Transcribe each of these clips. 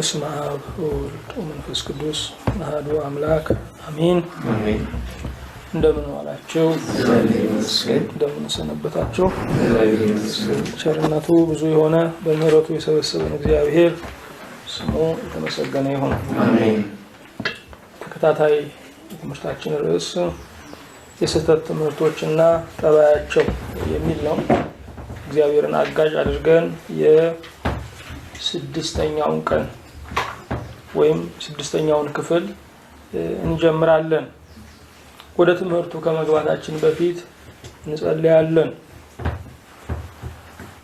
በስመ አብ ወወልድ ወመንፈስ ቅዱስ አሐዱ አምላክ አሜን። እንደምን ዋላችሁ? እንደምን ሰነበታችሁ? ቸርነቱ ብዙ የሆነ በምህረቱ የሰበሰበን እግዚአብሔር ስሙ የተመሰገነ ይሁን። አሜን። ተከታታይ የትምህርታችን ርዕስ የስህተት ትምህርቶችና ጠባያቸው የሚል ነው። እግዚአብሔርን አጋዥ አድርገን የስድስተኛውን ቀን ወይም ስድስተኛውን ክፍል እንጀምራለን። ወደ ትምህርቱ ከመግባታችን በፊት እንጸልያለን።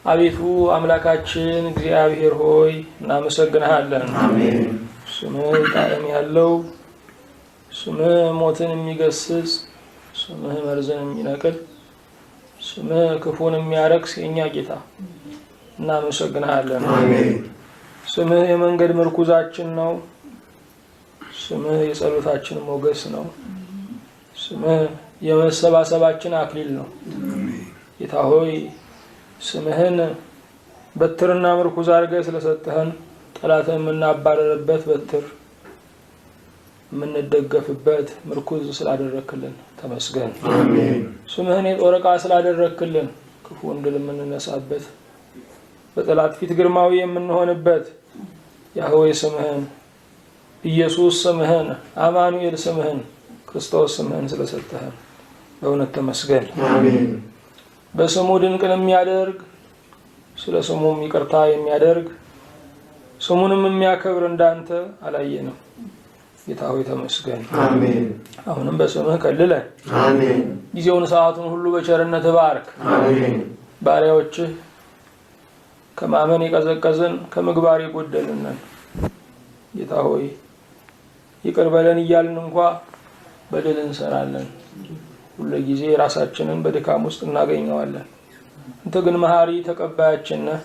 አቤቱ አምላካችን እግዚአብሔር ሆይ እናመሰግንሃለን። አሜን። ስምህ ጣዕም ያለው፣ ስምህ ሞትን የሚገስጽ፣ ስምህ መርዝን የሚነቅል፣ ስምህ ክፉን የሚያረክስ የኛ ጌታ እናመሰግንሃለን። አሜን። ስምህ የመንገድ ምርኩዛችን ነው። ስምህ የጸሎታችን ሞገስ ነው። ስምህ የመሰባሰባችን አክሊል ነው። ጌታ ሆይ ስምህን በትርና ምርኩዝ አድርገህ ስለሰጠህን ጠላትን የምናባረርበት በትር የምንደገፍበት ምርኩዝ ስላደረክልን ተመስገን። አሜን። ስምህን የጦር ዕቃ ስላደረክልን ክፉን ድል የምንነሳበት በጠላት ፊት ግርማዊ የምንሆንበት ያህዌ ስምህን፣ ኢየሱስ ስምህን፣ አማኑኤል ስምህን፣ ክርስቶስ ስምህን ስለሰጠህን በእውነት ተመስገን። አሜን። በስሙ ድንቅን የሚያደርግ ስለ ስሙም ይቅርታ የሚያደርግ ስሙንም የሚያከብር እንዳንተ አላየንም። ጌታ ሆይ ተመስገን። አሜን። አሁንም በስምህ ከልለን። አሜን። ጊዜውን ሰዓቱን ሁሉ በቸርነት ባርክ። አሜን። ባሪያዎችህ ከማመን የቀዘቀዝን ከምግባር የጎደልን ጌታ ሆይ ይቅር በለን እያልን እንኳ በደል እንሰራለን። ሁሉ ጊዜ ራሳችንን በድካም ውስጥ እናገኘዋለን። አንተ ግን መሐሪ ተቀባያችን ነህ፣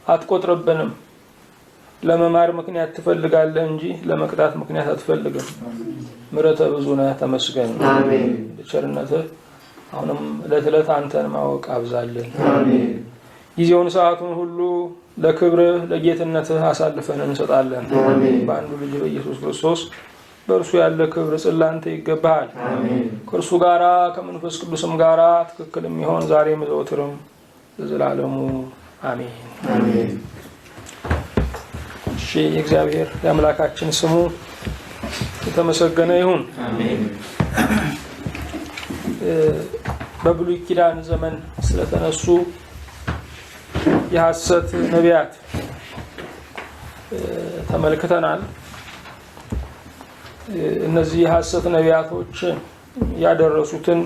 አትቆጥርብንም። ለመማር ምክንያት ትፈልጋለህ እንጂ ለመቅጣት ምክንያት አትፈልግም። ምሕረትህ ብዙ ነህ፣ ተመስገን። አሜን። በቸርነትህ አሁንም ዕለት ዕለት አንተን ማወቅ አብዛልን። አሜን። ጊዜውን ሰዓቱን ሁሉ ለክብርህ ለጌትነትህ አሳልፈን እንሰጣለን። አሜን። በአንዱ ልጅ በኢየሱስ ክርስቶስ በእርሱ ያለ ክብር ጽላንተ ይገባሃል። አሜን። ከእርሱ ጋራ ከመንፈስ ቅዱስም ጋራ ትክክል የሚሆን ዛሬም ዘወትርም ለዘላለሙ አሜን። አሜን። እሺ፣ የእግዚአብሔር የአምላካችን ስሙ የተመሰገነ ይሁን። አሜን። በብሉይ ኪዳን ዘመን ስለተነሱ የሐሰት ነቢያት ተመልክተናል። እነዚህ የሐሰት ነቢያቶች ያደረሱትን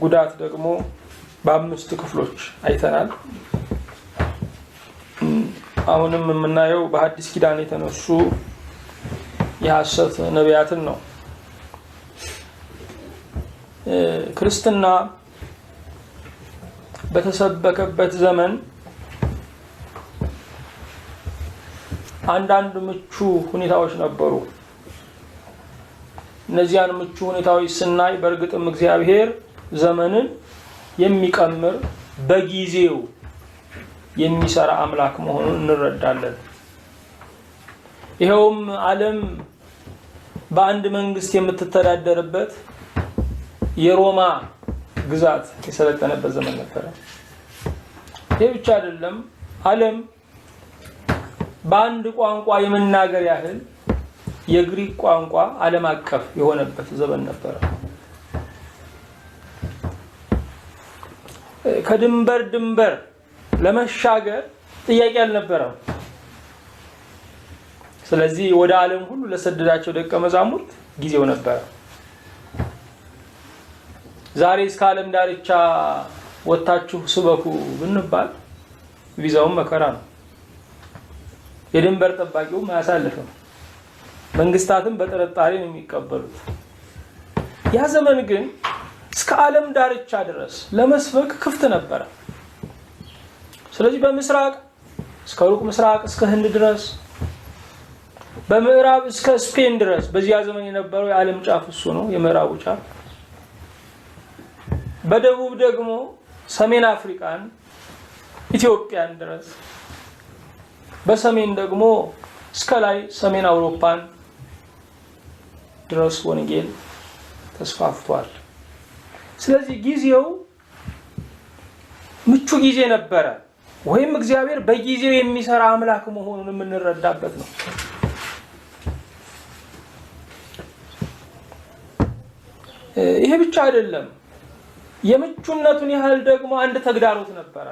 ጉዳት ደግሞ በአምስት ክፍሎች አይተናል። አሁንም የምናየው በሐዲስ ኪዳን የተነሱ የሐሰት ነቢያትን ነው። ክርስትና በተሰበከበት ዘመን አንዳንድ ምቹ ሁኔታዎች ነበሩ። እነዚያን ምቹ ሁኔታዎች ስናይ በእርግጥም እግዚአብሔር ዘመንን የሚቀምር በጊዜው የሚሰራ አምላክ መሆኑን እንረዳለን። ይኸውም ዓለም በአንድ መንግስት የምትተዳደርበት የሮማ ግዛት የሰለጠነበት ዘመን ነበረ። ይህ ብቻ አይደለም፣ ዓለም በአንድ ቋንቋ የመናገር ያህል የግሪክ ቋንቋ ዓለም አቀፍ የሆነበት ዘመን ነበረ። ከድንበር ድንበር ለመሻገር ጥያቄ አልነበረም። ስለዚህ ወደ ዓለም ሁሉ ለሰደዳቸው ደቀ መዛሙርት ጊዜው ነበረ። ዛሬ እስከ ዓለም ዳርቻ ወጣችሁ ስበኩ ብንባል ቪዛውን መከራ ነው። የድንበር ጠባቂውም አያሳልፍም። መንግስታትም በጥርጣሬ ነው የሚቀበሉት። ያ ዘመን ግን እስከ ዓለም ዳርቻ ድረስ ለመስበክ ክፍት ነበረ። ስለዚህ በምስራቅ እስከ ሩቅ ምስራቅ እስከ ህንድ ድረስ፣ በምዕራብ እስከ ስፔን ድረስ በዚያ ዘመን የነበረው የዓለም ጫፍ እሱ ነው፣ የምዕራቡ ጫፍ። በደቡብ ደግሞ ሰሜን አፍሪካን ኢትዮጵያን ድረስ በሰሜን ደግሞ እስከ ላይ ሰሜን አውሮፓን ድረስ ወንጌል ተስፋፍቷል። ስለዚህ ጊዜው ምቹ ጊዜ ነበረ፣ ወይም እግዚአብሔር በጊዜው የሚሰራ አምላክ መሆኑን የምንረዳበት ነው። ይሄ ብቻ አይደለም። የምቹነቱን ያህል ደግሞ አንድ ተግዳሮት ነበረ።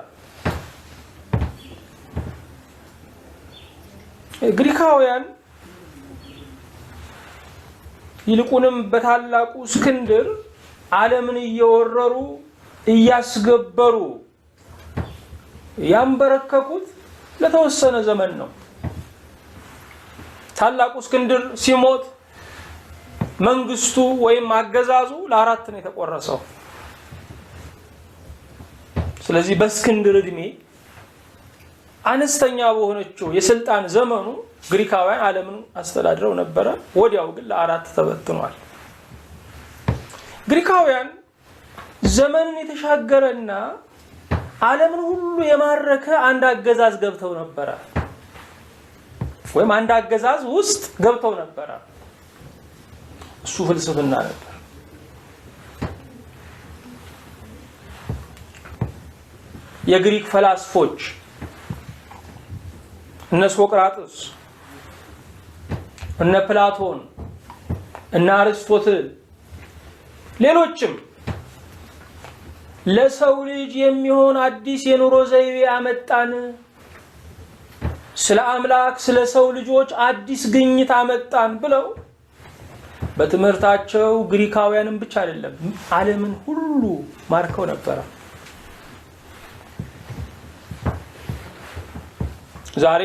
ግሪካውያን ይልቁንም በታላቁ እስክንድር ዓለምን እየወረሩ እያስገበሩ ያንበረከኩት ለተወሰነ ዘመን ነው። ታላቁ እስክንድር ሲሞት መንግስቱ ወይም አገዛዙ ለአራት ነው የተቆረሰው። ስለዚህ በእስክንድር እድሜ አነስተኛ በሆነችው የስልጣን ዘመኑ ግሪካውያን ዓለምን አስተዳድረው ነበረ። ወዲያው ግን ለአራት ተበትኗል። ግሪካውያን ዘመንን የተሻገረና ዓለምን ሁሉ የማረከ አንድ አገዛዝ ገብተው ነበረ፣ ወይም አንድ አገዛዝ ውስጥ ገብተው ነበረ። እሱ ፍልስፍና ነበር። የግሪክ ፈላስፎች እነ ሶቅራጥስ፣ እነ ፕላቶን፣ እነ አርስቶትል፣ ሌሎችም ለሰው ልጅ የሚሆን አዲስ የኑሮ ዘይቤ አመጣን፣ ስለ አምላክ ስለ ሰው ልጆች አዲስ ግኝት አመጣን ብለው በትምህርታቸው ግሪካውያንን ብቻ አይደለም ዓለምን ሁሉ ማርከው ነበር። ዛሬ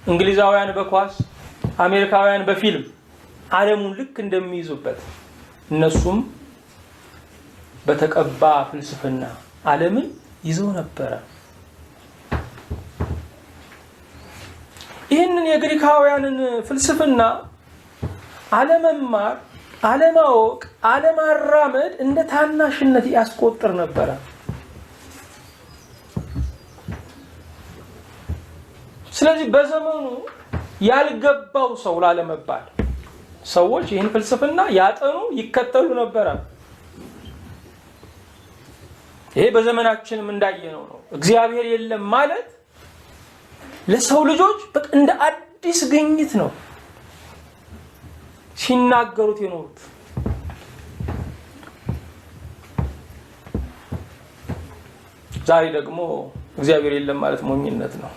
እንግሊዛውያን በኳስ፣ አሜሪካውያን በፊልም ዓለሙን ልክ እንደሚይዙበት እነሱም በተቀባ ፍልስፍና ዓለምን ይዘው ነበር። ይህንን የግሪካውያንን ፍልስፍና አለመማር፣ አለማወቅ፣ አለማራመድ እንደ ታናሽነት ያስቆጥር ነበር። ስለዚህ በዘመኑ ያልገባው ሰው ላለመባል ሰዎች ይህን ፍልስፍና ያጠኑ ይከተሉ ነበር። ይሄ በዘመናችንም እንዳየነው ነው። እግዚአብሔር የለም ማለት ለሰው ልጆች በቃ እንደ አዲስ ግኝት ነው ሲናገሩት የኖሩት። ዛሬ ደግሞ እግዚአብሔር የለም ማለት ሞኝነት ነው።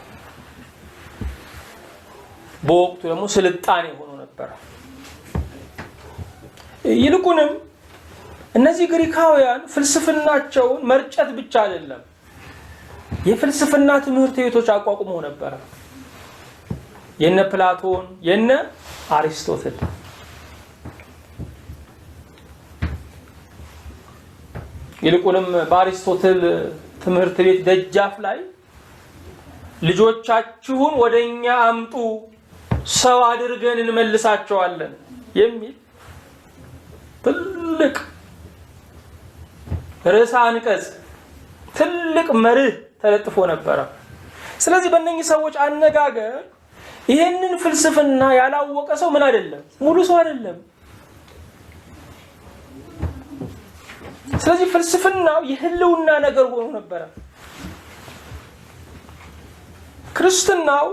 በወቅቱ ደግሞ ስልጣኔ ሆኖ ነበር። ይልቁንም እነዚህ ግሪካውያን ፍልስፍናቸውን መርጨት ብቻ አይደለም፣ የፍልስፍና ትምህርት ቤቶች አቋቁመው ነበር። የነ ፕላቶን፣ የነ አርስቶትል። ይልቁንም በአርስቶትል ትምህርት ቤት ደጃፍ ላይ ልጆቻችሁን ወደኛ አምጡ፣ ሰው አድርገን እንመልሳቸዋለን የሚል ትልቅ ርዕሰ አንቀጽ፣ ትልቅ መርህ ተለጥፎ ነበረ። ስለዚህ በእነኚህ ሰዎች አነጋገር ይህንን ፍልስፍና ያላወቀ ሰው ምን አይደለም? ሙሉ ሰው አይደለም። ስለዚህ ፍልስፍናው የህልውና ነገር ሆኖ ነበረ። ክርስትናው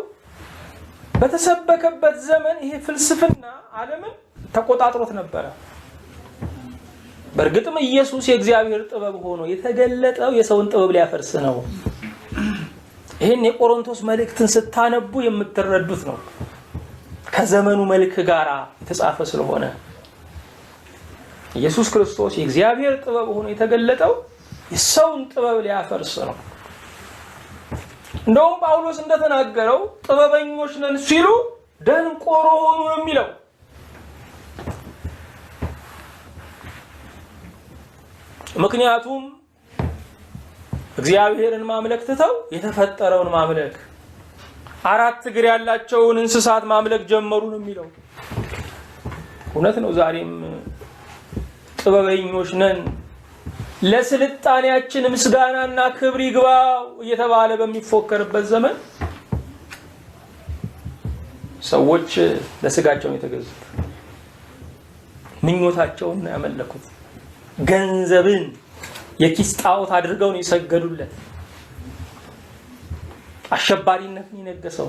በተሰበከበት ዘመን ይሄ ፍልስፍና ዓለምን ተቆጣጥሮት ነበረ። በእርግጥም ኢየሱስ የእግዚአብሔር ጥበብ ሆኖ የተገለጠው የሰውን ጥበብ ሊያፈርስ ነው። ይሄን የቆሮንቶስ መልእክትን ስታነቡ የምትረዱት ነው። ከዘመኑ መልክ ጋር የተጻፈ ስለሆነ ኢየሱስ ክርስቶስ የእግዚአብሔር ጥበብ ሆኖ የተገለጠው የሰውን ጥበብ ሊያፈርስ ነው። እንደውም ጳውሎስ እንደተናገረው ጥበበኞች ነን ሲሉ ደንቆሮ ሆኑ ነው የሚለው። ምክንያቱም እግዚአብሔርን ማምለክ ትተው የተፈጠረውን ማምለክ፣ አራት እግር ያላቸውን እንስሳት ማምለክ ጀመሩ ነው የሚለው። እውነት ነው። ዛሬም ጥበበኞች ነን፣ ለስልጣኔያችን ምስጋናና ክብር ይግባው እየተባለ በሚፎከርበት ዘመን ሰዎች ለስጋቸው የተገዙት ምኞታቸውን ያመለኩት ገንዘብን የኪስ ጣዖት አድርገው ነው የሰገዱለት። አሸባሪነትን የነገሰው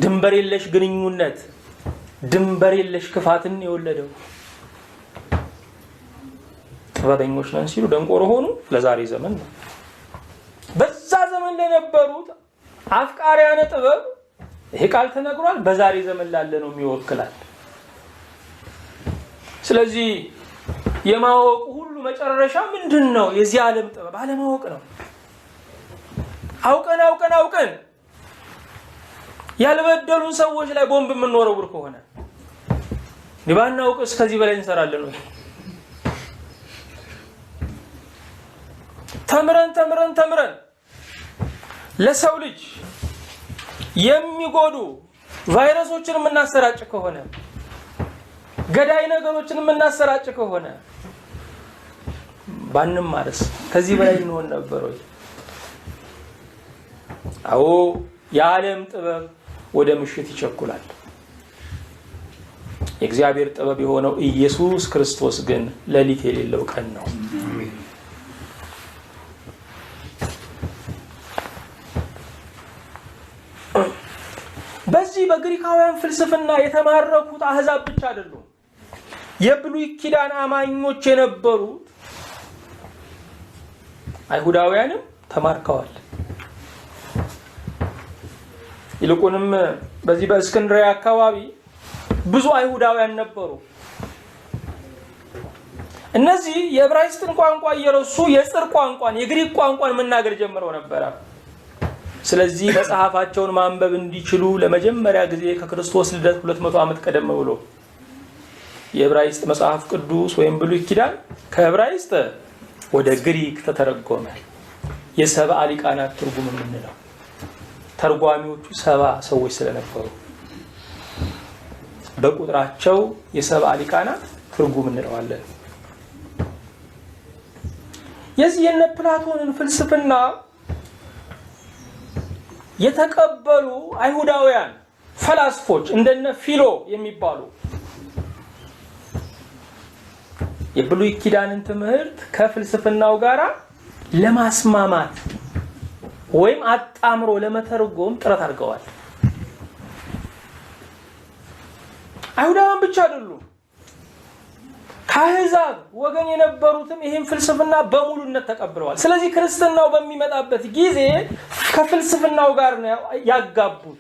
ድንበር የለሽ ግንኙነት ድንበር የለሽ ክፋትን የወለደው ጥበበኞች ነን ሲሉ ደንቆሮ ሆኑ። ለዛሬ ዘመን ነው። በዛ ዘመን ለነበሩት አፍቃሪያነ ጥበብ ይሄ ቃል ተነግሯል። በዛሬ ዘመን ላለ ነው የሚወክላል። ስለዚህ የማወቁ ሁሉ መጨረሻ ምንድነው? የዚህ ዓለም ጥበብ አለማወቅ ነው። አውቀን ያልበደሉን ሰዎች ላይ ቦምብ የምንወረውር ከሆነ ባናውቅስ ከዚህ በላይ እንሰራለን ወይ? ተምረን ለሰው ልጅ የሚጎዱ ቫይረሶችን የምናሰራጭ ከሆነ ገዳይ ነገሮችን የምናሰራጭ ከሆነ ባንማርስ ከዚህ በላይ እንሆን ነበር ወይ? አዎ የዓለም ጥበብ ወደ ምሽት ይቸኩላል። የእግዚአብሔር ጥበብ የሆነው ኢየሱስ ክርስቶስ ግን ሌሊት የሌለው ቀን ነው። በዚህ በግሪካውያን ፍልስፍና የተማረኩት አህዛብ ብቻ አይደሉም። የብሉይ ኪዳን አማኞች የነበሩት አይሁዳውያንም ተማርከዋል። ይልቁንም በዚህ በእስክንድርያ አካባቢ ብዙ አይሁዳውያን ነበሩ። እነዚህ የዕብራይስጥን ቋንቋ እየረሱ የጽር ቋንቋን የግሪክ ቋንቋን መናገር ጀምረው ነበር። ስለዚህ መጽሐፋቸውን ማንበብ እንዲችሉ ለመጀመሪያ ጊዜ ከክርስቶስ ልደት 200 ዓመት ቀደም ብሎ የዕብራይስጥ መጽሐፍ ቅዱስ ወይም ብሉይ ኪዳን ከዕብራይስጥ ወደ ግሪክ ተተረጎመ። የሰብአ ሊቃናት ትርጉም የምንለው ተርጓሚዎቹ 70 ሰዎች ስለነበሩ በቁጥራቸው የሰብአ ሊቃናት ትርጉም እንለዋለን። የዚህ የነ ፕላቶንን ፍልስፍና የተቀበሉ አይሁዳውያን ፈላስፎች እንደነ ፊሎ የሚባሉ የብሉይ ኪዳንን ትምህርት ከፍልስፍናው ጋር ለማስማማት ወይም አጣምሮ ለመተርጎም ጥረት አድርገዋል። አይሁዳውያን ብቻ አይደሉም፣ ከአሕዛብ ወገን የነበሩትም ይህን ፍልስፍና በሙሉነት ተቀብለዋል። ስለዚህ ክርስትናው በሚመጣበት ጊዜ ከፍልስፍናው ጋር ነው ያጋቡት።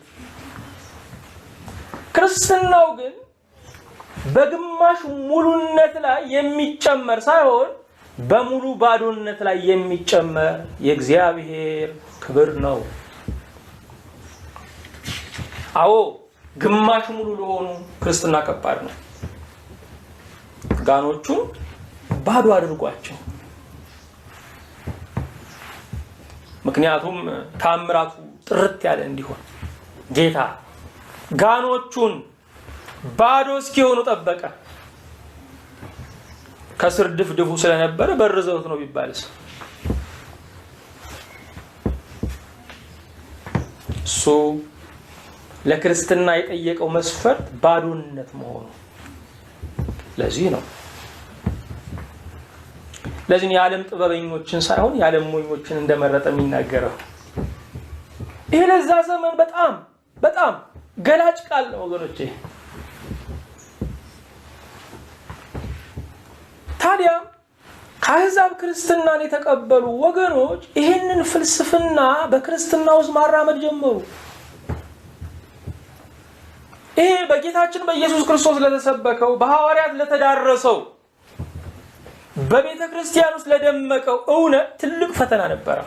ክርስትናው ግን በግማሽ ሙሉነት ላይ የሚጨመር ሳይሆን በሙሉ ባዶነት ላይ የሚጨመር የእግዚአብሔር ክብር ነው። አዎ ግማሽ ሙሉ ለሆኑ ክርስትና ከባድ ነው። ጋኖቹን ባዶ አድርጓቸው። ምክንያቱም ታምራቱ ጥርት ያለ እንዲሆን ጌታ ጋኖቹን ባዶ እስኪሆኑ ጠበቀ። ከስር ድፍድፉ ስለነበረ በርዘውት ነው ቢባልስ እሱ ለክርስትና የጠየቀው መስፈርት ባዶነት መሆኑ። ለዚህ ነው የዓለም ጥበበኞችን ሳይሆን የዓለም ሞኞችን እንደመረጠ የሚናገረው። ይሄ ለዛ ዘመን በጣም ገላጭ ቃል ነው ወገኖቼ። ታዲያ ከአሕዛብ ክርስትናን የተቀበሉ ወገኖች ይህንን ፍልስፍና በክርስትና ውስጥ ማራመድ ጀመሩ። ይሄ በጌታችን በኢየሱስ ክርስቶስ ለተሰበከው በሐዋርያት ለተዳረሰው በቤተ ክርስቲያን ውስጥ ለደመቀው እውነት ትልቅ ፈተና ነበረ።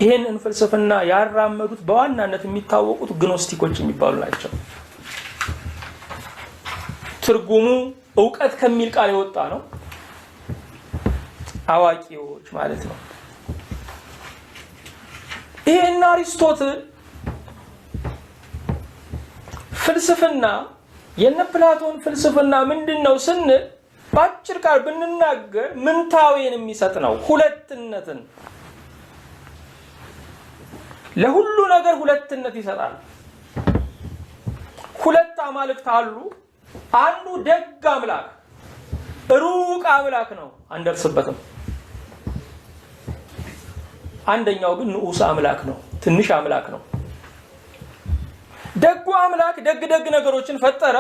ይህንን ፍልስፍና ያራመዱት በዋናነት የሚታወቁት ግኖስቲኮች የሚባሉ ናቸው። ትርጉሙ እውቀት ከሚል ቃል የወጣ ነው። አዋቂዎች ማለት ነው። ይሄን አሪስቶትል ፍልስፍና የነ ፕላቶን ፍልስፍና ምንድነው ስንል ባጭር ቃል ብንናገር ምንታዌን የሚሰጥ ነው። ሁለትነትን ለሁሉ ነገር ሁለትነት ይሰጣል። ሁለት አማልክት አሉ። አንዱ ደግ አምላክ ሩቅ አምላክ ነው፣ አንደርስበትም። አንደኛው ግን ንዑስ አምላክ ነው፣ ትንሽ አምላክ ነው። ደጉ አምላክ ደግ ነገሮችን ፈጠረ።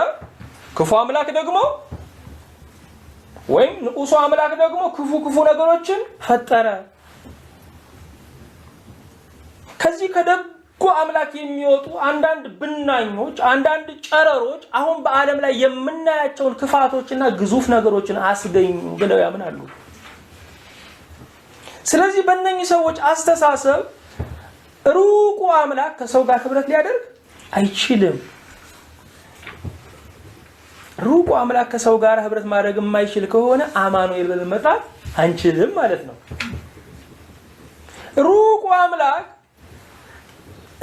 ክፉ አምላክ ደግሞ ወይም ንዑሱ አምላክ ደግሞ ክፉ ነገሮችን ፈጠረ። ከዚህ ከደጉ አምላክ የሚወጡ አንዳንድ ብናኞች፣ አንዳንድ ጨረሮች አሁን በዓለም ላይ የምናያቸውን ክፋቶችና ግዙፍ ነገሮችን አስገኙ ብለው ያምናሉ። ስለዚህ በእነኚህ ሰዎች አስተሳሰብ ሩቁ አምላክ ከሰው ጋር ህብረት ሊያደርግ አይችልም። ሩቁ አምላክ ከሰው ጋር ህብረት ማድረግ የማይችል ከሆነ አማኑኤል ብለን መጥራት አንችልም ማለት ነው። ሩቁ አምላክ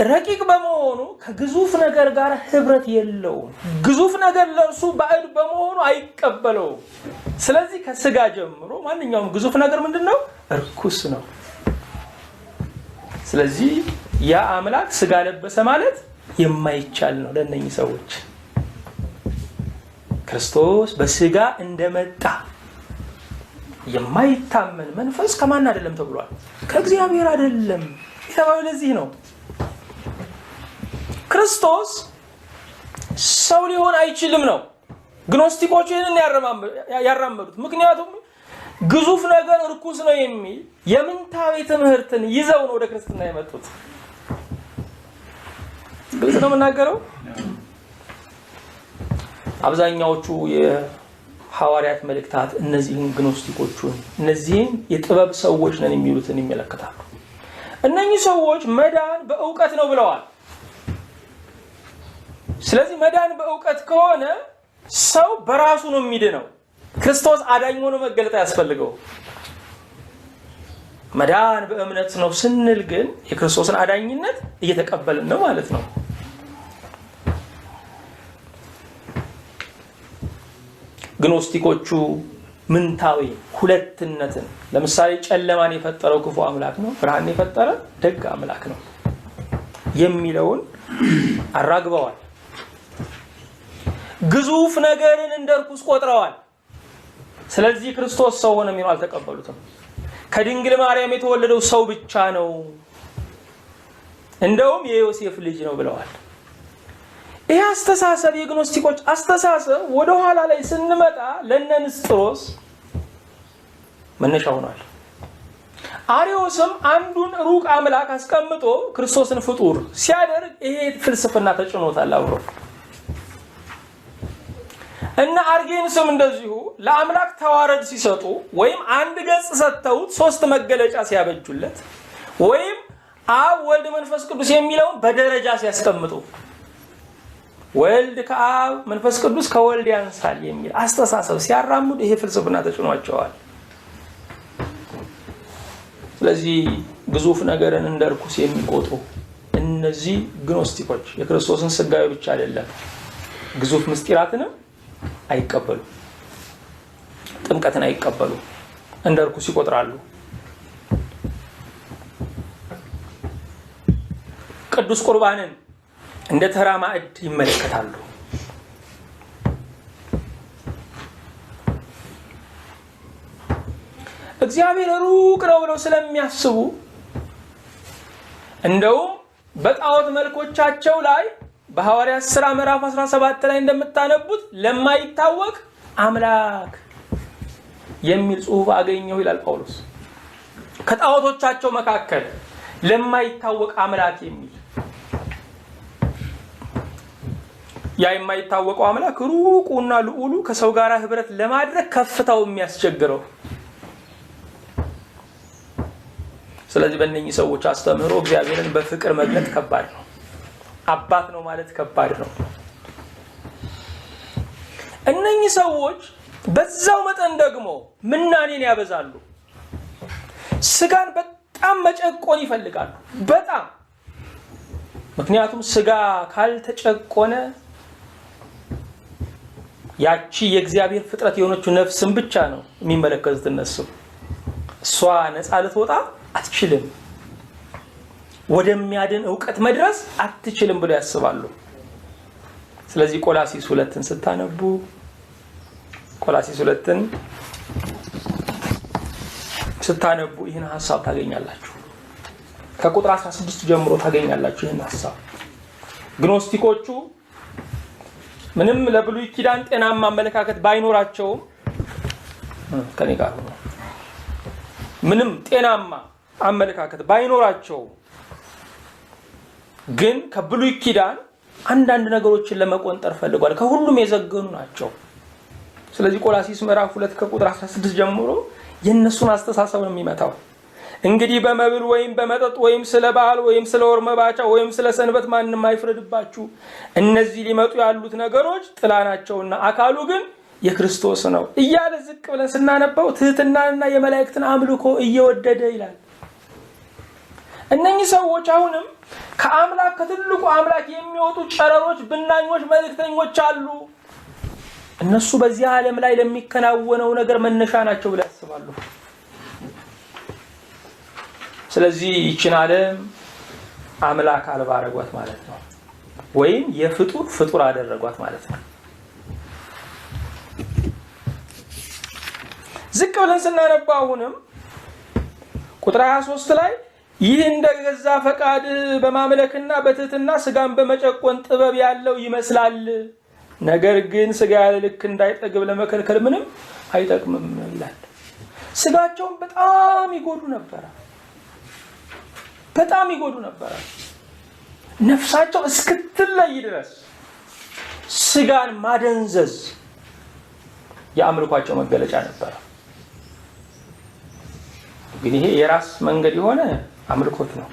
ረቂቅ በመሆኑ ከግዙፍ ነገር ጋር ህብረት የለውም። ግዙፍ ነገር ለእርሱ ባዕድ በመሆኑ አይቀበለውም። ስለዚህ ከስጋ ጀምሮ ማንኛውም ግዙፍ ነገር ምንድነው? እርኩስ ነው። ስለዚህ ያ አምላክ ስጋ ለበሰ ማለት የማይቻል ነው ለእነኚህ ሰዎች። ክርስቶስ በስጋ እንደመጣ የማይታመን መንፈስ ከማን አይደለም ተብሏል? ከእግዚአብሔር አይደለም የተባለው ለዚህ ነው። ክርስቶስ ሰው ሊሆን አይችልም ነው ግኖስቲኮቹ ይህንን ያራመዱት። ምክንያቱም ግዙፍ ነገር እርኩስ ነው የሚል የምንታዊ ትምህርትን ይዘው ነው ወደ ክርስትና የመጡት። ግልጽ ነው የምናገረው። አብዛኛዎቹ የሐዋርያት መልእክታት እነዚህን ግኖስቲኮቹን እነዚህን የጥበብ ሰዎች ነን የሚሉትን ይመለከታሉ። እነኚህ ሰዎች መዳን በእውቀት ነው ብለዋል። ስለዚህ መዳን በእውቀት ከሆነ ሰው በራሱ ነው የሚድነው። ክርስቶስ አዳኝ ሆኖ መገለጥ ያስፈልገው። መዳን በእምነት ነው ስንል ግን የክርስቶስን አዳኝነት እየተቀበልን ነው ማለት ነው። ግኖስቲኮቹ ምንታዊ ሁለትነትን፣ ለምሳሌ ጨለማን የፈጠረው ክፉ አምላክ ነው፣ ብርሃን የፈጠረ ደግ አምላክ ነው የሚለውን አራግበዋል። ግዙፍ ነገርን እንደ ርኩስ ቆጥረዋል። ስለዚህ ክርስቶስ ሰው ሆነ የሚለው አልተቀበሉትም። ከድንግል ማርያም የተወለደው ሰው ብቻ ነው፣ እንደውም የዮሴፍ ልጅ ነው ብለዋል። ይህ አስተሳሰብ የግኖስቲኮች አስተሳሰብ ወደ ኋላ ላይ ስንመጣ ለእነ ንስጥሮስ መነሻ ሆኗል። አርዮስም አንዱን ሩቅ አምላክ አስቀምጦ ክርስቶስን ፍጡር ሲያደርግ ይሄ ፍልስፍና ተጭኖታል አብሮ። እና አርጌንስም እንደዚሁ ለአምላክ ተዋረድ ሲሰጡ ወይም አንድ ገጽ ሰጥተውት ሶስት መገለጫ ሲያበጁለት ወይም አብ ወልድ መንፈስ ቅዱስ የሚለውን በደረጃ ሲያስቀምጡ ወልድ ከአብ መንፈስ ቅዱስ ከወልድ ያንሳል የሚል አስተሳሰብ ሲያራምዱ ይሄ ፍልስፍና ተጭኗቸዋል። ስለዚህ ግዙፍ ነገርን እንደ ርኩስ የሚቆጥሩ እነዚህ ግኖስቲኮች የክርስቶስን ስጋዊ ብቻ አይደለም ግዙፍ ምስጢራትንም አይቀበሉ፣ ጥምቀትን አይቀበሉ፣ እንደ ርኩስ ይቆጥራሉ። ቅዱስ ቁርባንን እንደ ተራ ማዕድ ይመለከታሉ። እግዚአብሔር ሩቅ ነው ብለው ስለሚያስቡ እንደውም በጣዖት መልኮቻቸው ላይ በሐዋርያት ሥራ ምዕራፍ 17 ላይ እንደምታነቡት ለማይታወቅ አምላክ የሚል ጽሑፍ አገኘው ይላል ጳውሎስ። ከጣዖቶቻቸው መካከል ለማይታወቅ አምላክ የሚል ያ የማይታወቀው አምላክ ሩቁና ልዑሉ ከሰው ጋር ህብረት ለማድረግ ከፍታው የሚያስቸግረው። ስለዚህ በእነኚህ ሰዎች አስተምህሮ እግዚአብሔርን በፍቅር መግለጥ ከባድ ነው። አባት ነው ማለት ከባድ ነው። እነኚህ ሰዎች በዛው መጠን ደግሞ ምናኔን ያበዛሉ። ስጋን በጣም መጨቆን ይፈልጋሉ። በጣም ምክንያቱም ስጋ ካልተጨቆነ ያቺ የእግዚአብሔር ፍጥረት የሆነችው ነፍስን ብቻ ነው የሚመለከቱት እነሱ። እሷ ነፃ ልትወጣ አትችልም፣ ወደሚያድን ዕውቀት መድረስ አትችልም ብለው ያስባሉ። ስለዚህ ቆላስይስ 2ን ስታነቡ ቆላስይስ 2ን ስታነቡ ይህን ሐሳብ ታገኛላችሁ። ከቁጥር 16 ጀምሮ ታገኛላችሁ ይህን ሐሳብ። ግኖስቲኮቹ ምንም ለብሉይ ኪዳን ጤናማ አመለካከት ባይኖራቸውም ከኔ ጋር ነው ምንም ጤናማ አመለካከት ባይኖራቸውም ግን ከብሉይ ኪዳን አንዳንድ ነገሮችን ለመቆንጠር ፈልገዋል። ከሁሉም የዘገኑ ናቸው። ስለዚህ ቆላስይስ ምዕራፍ 2 ከቁጥር 16 ጀምሮ የነሱን አስተሳሰብ ነው የሚመታው። እንግዲህ በመብል ወይም በመጠጥ ወይም ስለ በዓል ወይም ስለ ወር መባቻ ወይም ስለ ሰንበት ማንንም አይፍረድባችሁ። እነዚህ ሊመጡ ያሉት ነገሮች ጥላ ናቸውና አካሉ ግን የክርስቶስ ነው እያለ ዝቅ ብለን ስናነበው ትህትናንና የመላእክትን አምልኮ እየወደደ ይላል። እነኚህ ሰዎች አሁንም ከአምላክ ከትልቁ አምላክ የሚወጡ ጨረሮች፣ ብናኞች፣ መልእክተኞች አሉ። እነሱ በዚህ ዓለም ላይ ለሚከናወነው ነገር መነሻ ናቸው ብለው ያስባሉ። ስለዚህ ይችን ዓለም አምላክ አልባ አደረጓት ማለት ነው፣ ወይም የፍጡር ፍጡር አደረጓት ማለት ነው። ዝቅ ብለን ስናነባ አሁንም ቁጥር 23 ላይ ይህ እንደገዛ ፈቃድ በማምለክና በትህትና ስጋን በመጨቆን ጥበብ ያለው ይመስላል፣ ነገር ግን ስጋ ያለ ልክ እንዳይጠግብ ለመከልከል ምንም አይጠቅምም ይላል። ስጋቸውን በጣም ይጎዱ ነበር። ነፍሳቸው እስክትለይ ድረስ ስጋን ማደንዘዝ የአምልኳቸው መገለጫ ነበር። ግን ይሄ የራስ መንገድ የሆነ አምልኮት ነው።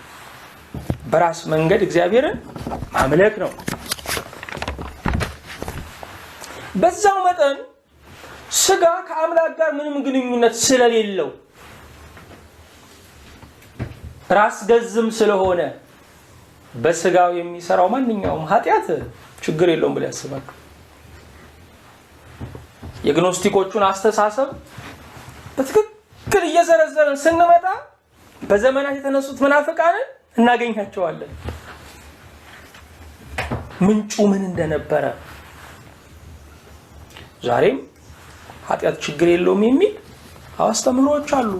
በራስ መንገድ እግዚአብሔርን ማምለክ ነው። በዛው መጠን ስጋ ከአምላክ ጋር ምንም ግንኙነት ስለሌለው ራስ ገዝም ስለሆነ በስጋው የሚሰራው ማንኛውም ኃጢአት ችግር የለውም ብለው ያስባሉ። የግኖስቲኮቹን አስተሳሰብ በትክክል እየዘረዘረን ስንመጣ በዘመናት የተነሱት መናፍቃንን እናገኛቸዋለን። ምንጩ ምን እንደነበረ ዛሬም ኃጢአት ችግር የለውም የሚል አስተምህሮች አሉ።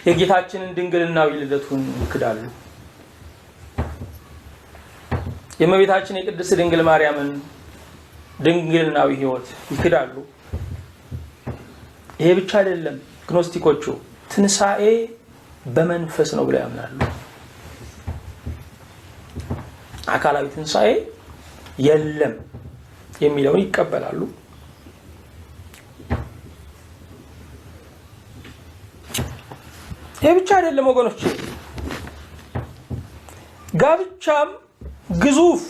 የጌታችንን ድንግልናዊ ልደቱን ይክዳሉ። የእመቤታችን የቅድስት ድንግል ማርያምን ድንግልናዊ ሕይወት ይክዳሉ። ይሄ ብቻ አይደለም። ግኖስቲኮቹ ትንሣኤ በመንፈስ ነው ብለው ያምናሉ። አካላዊ ትንሣኤ የለም የሚለውን ይቀበላሉ። ይሄ ብቻ አይደለም ወገኖች፣ ጋብቻም ግዙፍ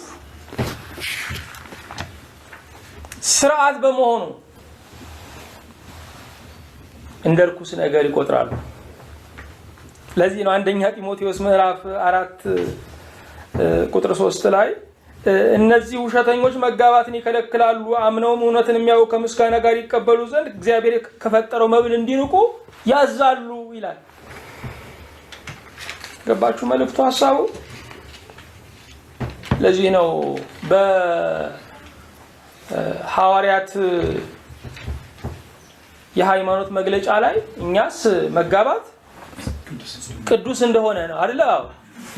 ስርዓት በመሆኑ እንደ ርኩስ ነገር ይቆጥራሉ። ለዚህ ነው አንደኛ ጢሞቴዎስ ምዕራፍ 4 ቁጥር 3 ላይ እነዚህ ውሸተኞች መጋባትን ይከለክላሉ፣ አምነውም እውነትን የሚያውቁ ከምስጋና ጋር ይቀበሉ ዘንድ እግዚአብሔር ከፈጠረው መብል እንዲንቁ ያዛሉ ይላል። ገባችሁ መልእክቱ ሐሳቡ? ለዚህ ነው በሐዋርያት የሃይማኖት መግለጫ ላይ እኛስ መጋባት ቅዱስ እንደሆነ ነው አይደል?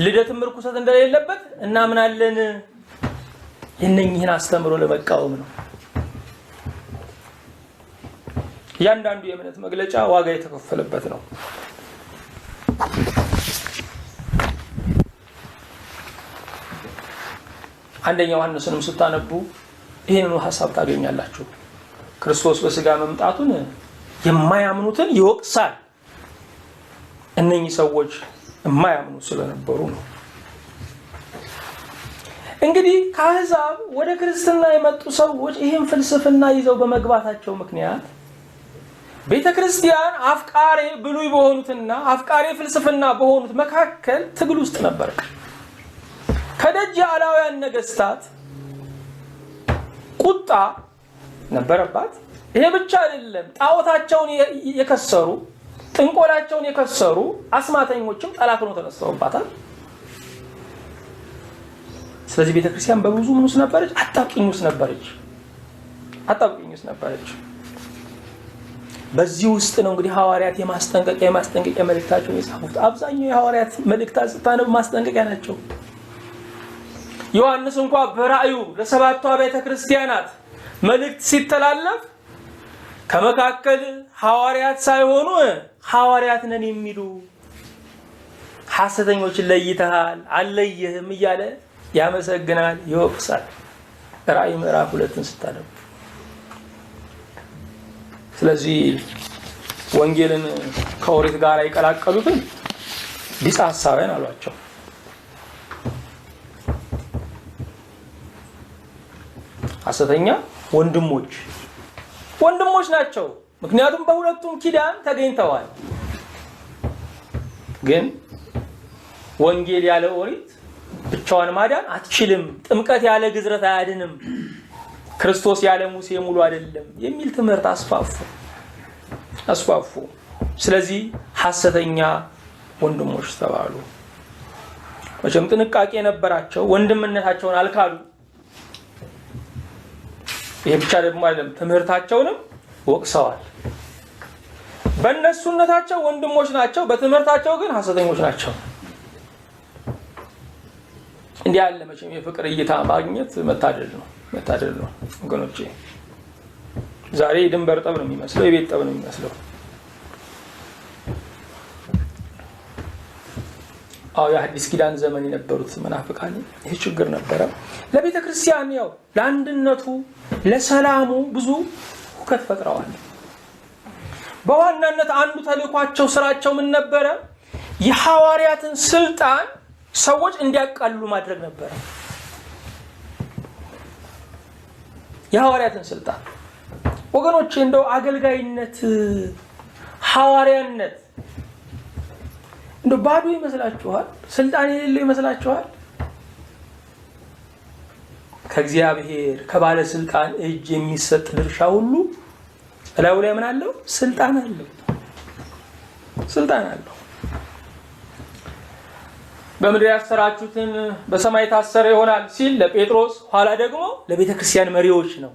ልደትም ርኩሰት እንደሌለበት እናምናለን። የነኝህን አስተምሮ ለመቃወም ነው። እያንዳንዱ የእምነት መግለጫ ዋጋ የተከፈለበት ነው። አንደኛ ዮሐንስንም ስታነቡ ይሄንኑ ሐሳብ ታገኛላችሁ። ክርስቶስ በስጋ መምጣቱን የማያምኑትን ይወቅሳል። እነኚህ ሰዎች የማያምኑ ስለነበሩ ነው። እንግዲህ ከአሕዛብ ወደ ክርስትና የመጡ ሰዎች ይህን ፍልስፍና ይዘው በመግባታቸው ምክንያት ቤተክርስቲያን አፍቃሬ ብሉይ በሆኑትና አፍቃሬ ፍልስፍና በሆኑት መካከል ትግል ውስጥ ነበር። ከደጅ የአላውያን ነገስታት ቁጣ ነበረባት። ይሄ ብቻ አይደለም፣ ጣዖታቸውን የከሰሩ ጥንቆላቸውን የከሰሩ አስማተኞችም ጠላት ሆነው ተነስተውባታል። ስለዚህ ቤተክርስቲያን በብዙ ምን ውስጥ ነበረች? አጣብቂኝ ውስጥ ነበረች። በዚህ ውስጥ ነው እንግዲህ ሐዋርያት የማስጠንቀቂያ መልእክታቸውን የጻፉት። አብዛኛው የሐዋርያት መልእክታት ስታነብ ማስጠንቀቂያ ናቸው። ዮሐንስ እንኳን በራእዩ ለሰባቱ አብያተ ክርስቲያናት መልእክት ሲተላለፍ ከመካከል ሐዋርያት ሳይሆኑ ሐዋርያት ነን የሚሉ ሐሰተኞችን ለይተሃል አልለየህም እያለ ያመሰግናል፣ ይወቅሳል። ራእይ ምዕራፍ 2ን ስታነብ ስለዚህ ወንጌልን ከኦሪት ጋር የቀላቀሉትን ቢጸ ሐሳውያን አሏቸው። ሐሰተኛ ወንድሞች ናቸው። ምክንያቱም በሁለቱም ኪዳን ተገኝተዋል። ግን ወንጌል ያለ ኦሪት ብቻዋን ማዳን አትችልም። ጥምቀት ያለ ግዝረት አያድንም። ክርስቶስ ያለ ሙሴ ሙሉ አይደለም የሚል ትምህርት አስፋፉ። ስለዚህ ሐሰተኛ ወንድሞች ተባሉ። መቼም ጥንቃቄ ነበራቸው። ወንድምነታቸውን አልካዱ። ይሄ ብቻ ደግሞ አይደለም፣ ትምህርታቸውንም ወቅሰዋል። በእነሱነታቸው ወንድሞች ናቸው፣ በትምህርታቸው ግን ሐሰተኞች ናቸው። እንዲህ ያለ መቼም የፍቅር እይታ ማግኘት መታደል ነው ወገኖቼ። ዛሬ ድንበር ጠብ ነው የሚመስለው፣ የቤት ጠብ ነው የሚመስለው። የሐዲስ ኪዳን ዘመን የነበሩት መናፍቃን ይሄ ችግር ነበረ። ለቤተ ክርስቲያን ለአንድነቱ ለሰላሙ ብዙ ሁከት ፈጥረዋል። በዋናነት አንዱ ተልእኳቸው ስራቸው ምን ነበረ? የሐዋርያትን ስልጣን ሰዎች እንዲያቃልሉ ማድረግ ነበረ። የሐዋርያትን ስልጣን ወገኖቼ፣ እንደው አገልጋይነት ሐዋርያነት እንደው ባዶ ይመስላችኋል? ስልጣን የሌለው ይመስላችኋል? ከእግዚአብሔር ከባለስልጣን እጅ የሚሰጥ ድርሻ ሁሉ እላዩ ላይ ምን አለው? ስልጣን አለው። በምድር ያሰራችሁትን በሰማይ ታሰረ ይሆናል ሲል ለጴጥሮስ፣ ኋላ ደግሞ ለቤተ ክርስቲያን መሪዎች ነው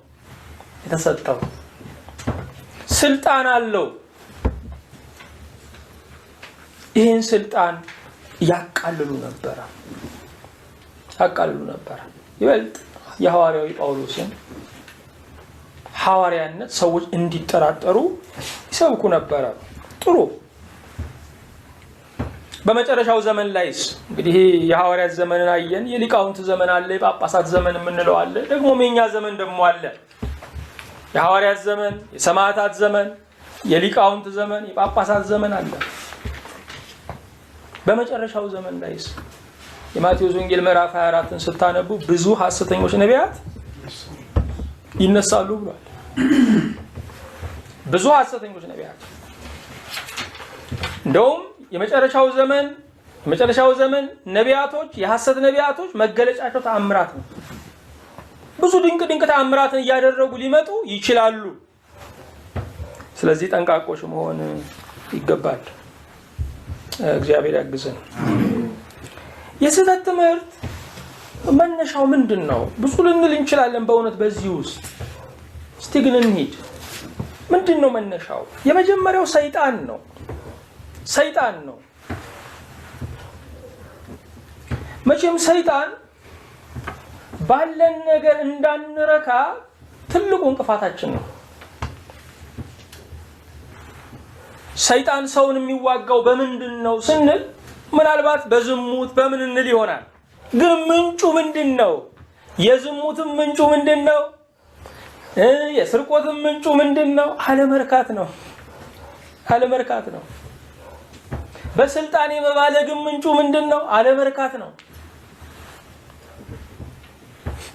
የተሰጠው። ስልጣን አለው። ይህን ስልጣን ያቃልሉ ነበር። ይበልጥ የሐዋርያው ጳውሎስን ሐዋርያነት ሰዎች እንዲጠራጠሩ ይሰብኩ ነበር። ጥሩ። በመጨረሻው ዘመን ላይስ እንግዲህ የሐዋርያት ዘመንን አየን። የሊቃውንት ዘመን አለ፣ የጳጳሳት ዘመን የምንለው አለ፣ ደግሞ የኛ ዘመን ደግሞ አለ። የሐዋርያት ዘመን፣ የሰማዕታት ዘመን፣ የሊቃውንት ዘመን፣ የጳጳሳት ዘመን አለ። በመጨረሻው ዘመን ላይስ የማቴዎስ ወንጌል ምዕራፍ 24ን ስታነቡ ብዙ ሐሰተኞች ነቢያት ይነሳሉ ብሏል። ብዙ ሐሰተኞች ነቢያት። እንደውም የመጨረሻው ዘመን ነቢያቶች፣ የሐሰት ነቢያቶች መገለጫቸው ተአምራት ነው። ብዙ ድንቅ ተአምራትን እያደረጉ ሊመጡ ይችላሉ። ስለዚህ ጠንቃቆች መሆን ይገባል። እግዚአብሔር ያግዘን። የስህተት ትምህርት መነሻው ምንድን ነው? ብዙ ልንል እንችላለን በእውነት በዚህ ውስጥ። እስቲ ግን እንሂድ። ምንድን ነው መነሻው? የመጀመሪያው ሰይጣን ነው። መቼም ሰይጣን ባለን ነገር እንዳንረካ ትልቁ እንቅፋታችን ነው። ሰይጣን ሰውን የሚዋጋው በምንድን ነው ስንል ምናልባት በዝሙት በምን እንል ይሆናል። ግን ምንጩ ምንድን ነው? የዝሙትም ምንጩ ምንድን ነው? የስርቆትም ምንጩ ምንድን ነው? አለመርካት ነው። በስልጣን የመባለግም ምንጩ ምንድን ነው? አለመርካት ነው።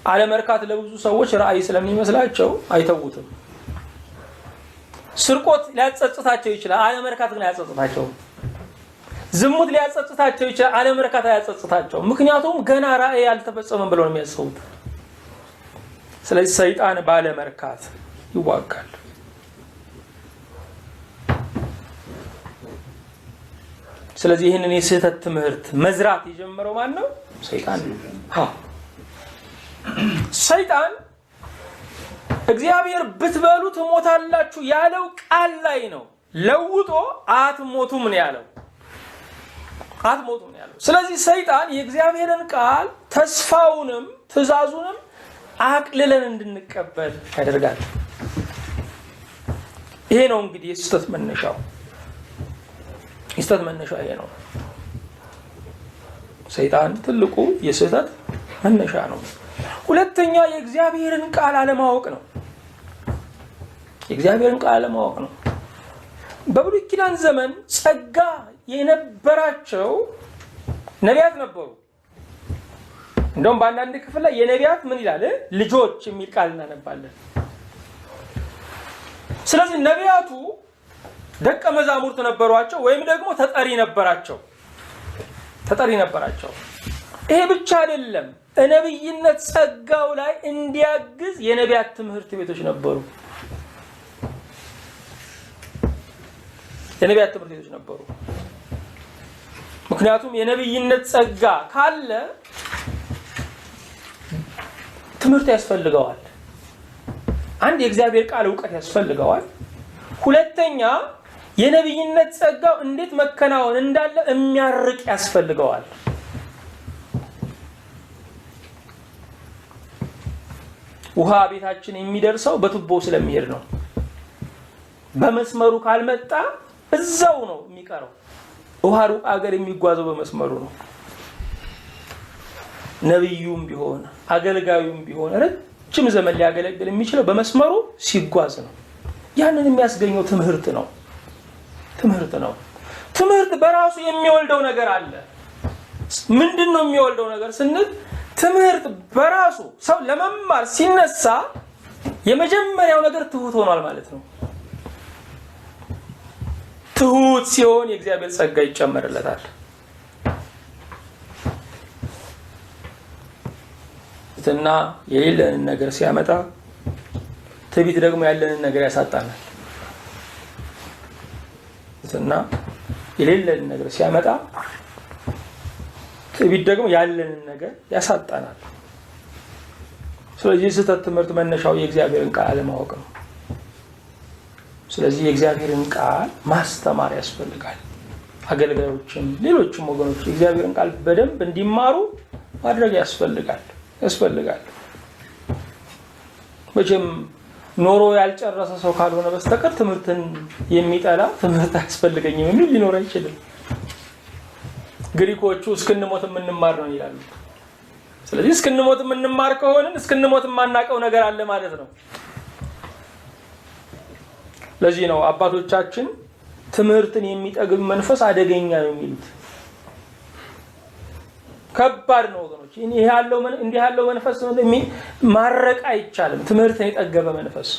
አለመርካት ለብዙ ሰዎች ራእይ ስለሚመስላቸው አይተውትም። ስርቆት ሊያጸጽታቸው ይችላል፣ አለመርካት ግን አያጸጽታቸውም። ዝሙት ሊያጸጽታቸው ይችላል፣ አለመርካት አያጸጽታቸው። ምክንያቱም ገና ራእይ አልተፈጸመም ብለው ነው የሚያስቡት። ስለዚህ ሰይጣን ባለመርካት ይዋጋል። ስለዚህ ይህንን የስህተት ትምህርት መዝራት የጀመረው ማን ነው? ሰይጣን ነው። ሰይጣን እግዚአብሔር ብትበሉ ትሞታላችሁ ያለው ቃል ላይ ነው ለውጦ አትሞቱም ነው ያለው። አትሞቱም ነው ያለው። ስለዚህ ሰይጣን የእግዚአብሔርን ቃል ተስፋውንም ትእዛዙንም አቅልለን እንድንቀበል ያደርጋል። ይሄ ነው እንግዲህ የስህተት መነሻው። የስህተት መነሻው ይሄ ነው። ሰይጣን ትልቁ የስህተት መነሻ ነው። ሁለተኛ የእግዚአብሔርን ቃል አለማወቅ ነው። የእግዚአብሔርን ቃል አለማወቅ ነው። በብሉይ ኪዳን ዘመን ጸጋ የነበራቸው ነቢያት ነበሩ። እንደውም በአንዳንድ ክፍል ላይ የነቢያት ምን ይላል ልጆች የሚል ቃል እናነባለን። ስለዚህ ነቢያቱ ደቀ መዛሙርት ነበሯቸው ወይም ደግሞ ተጠሪ ነበራቸው። ይሄ ብቻ አይደለም። ነብይነት ጸጋው ላይ እንዲያግዝ የነቢያት ትምህርት ቤቶች ነበሩ። ምክንያቱም የነብይነት ጸጋ ካለ ትምህርት ያስፈልገዋል። አንድ የእግዚአብሔር ቃል ዕውቀት ያስፈልገዋል። ሁለተኛ የነብይነት ጸጋው እንዴት መከናወን እንዳለ የሚያርቅ ያስፈልገዋል። ውሃ ቤታችን የሚደርሰው በቱቦ ስለሚሄድ ነው። በመስመሩ ካልመጣ እዛው ነው የሚቀረው። ውሃ ሩቅ አገር የሚጓዘው በመስመሩ ነው። ነብዩም ቢሆን አገልጋዩም ቢሆን ረጅም ዘመን ሊያገለግል የሚችለው በመስመሩ ሲጓዝ ነው። ያንን የሚያስገኘው ትምህርት ነው። ትምህርት በራሱ የሚወልደው ነገር አለ። ምንድነው የሚወልደው ነገር ስንል ትምህርት በራሱ ሰው ለመማር ሲነሳ የመጀመሪያው ነገር ትሁት ሆኗል ማለት ነው። ትሁት ሲሆን የእግዚአብሔር ጸጋ ይጨመርለታል። እና የሌለንን ነገር ሲያመጣ ትዕቢት ደግሞ ያለንን ነገር ያሳጣናል። እና የሌለንን ነገር ሲያመጣ ትዕቢት ደግሞ ያለንን ነገር ያሳጣናል። ስለዚህ ስህተት ትምህርት መነሻው የእግዚአብሔርን ቃል አለማወቅ ነው። ስለዚህ የእግዚአብሔርን ቃል ማስተማር ያስፈልጋል። አገልጋዮችም ሌሎችም ወገኖች የእግዚአብሔርን ቃል በደንብ እንዲማሩ ማድረግ ያስፈልጋል። መቼም ኖሮ ያልጨረሰ ሰው ካልሆነ በስተቀር ትምህርትን የሚጠላ ትምህርት አያስፈልገኝም የሚል ሊኖር አይችልም። ግሪኮቹ እስክንሞት የምንማር ነው ይላሉ። ስለዚህ እስክንሞት የምንማር ከሆነ እስክንሞት የማናውቀው ነገር አለ ማለት ነው። ለዚህ ነው አባቶቻችን ትምህርትን የሚጠግብ መንፈስ አደገኛ ነው የሚሉት። ከባድ ነው ወገኖች። እንዲህ ያለው መንፈስ ማረቅ አይቻልም። ትምህርትን የጠገበ መንፈስ።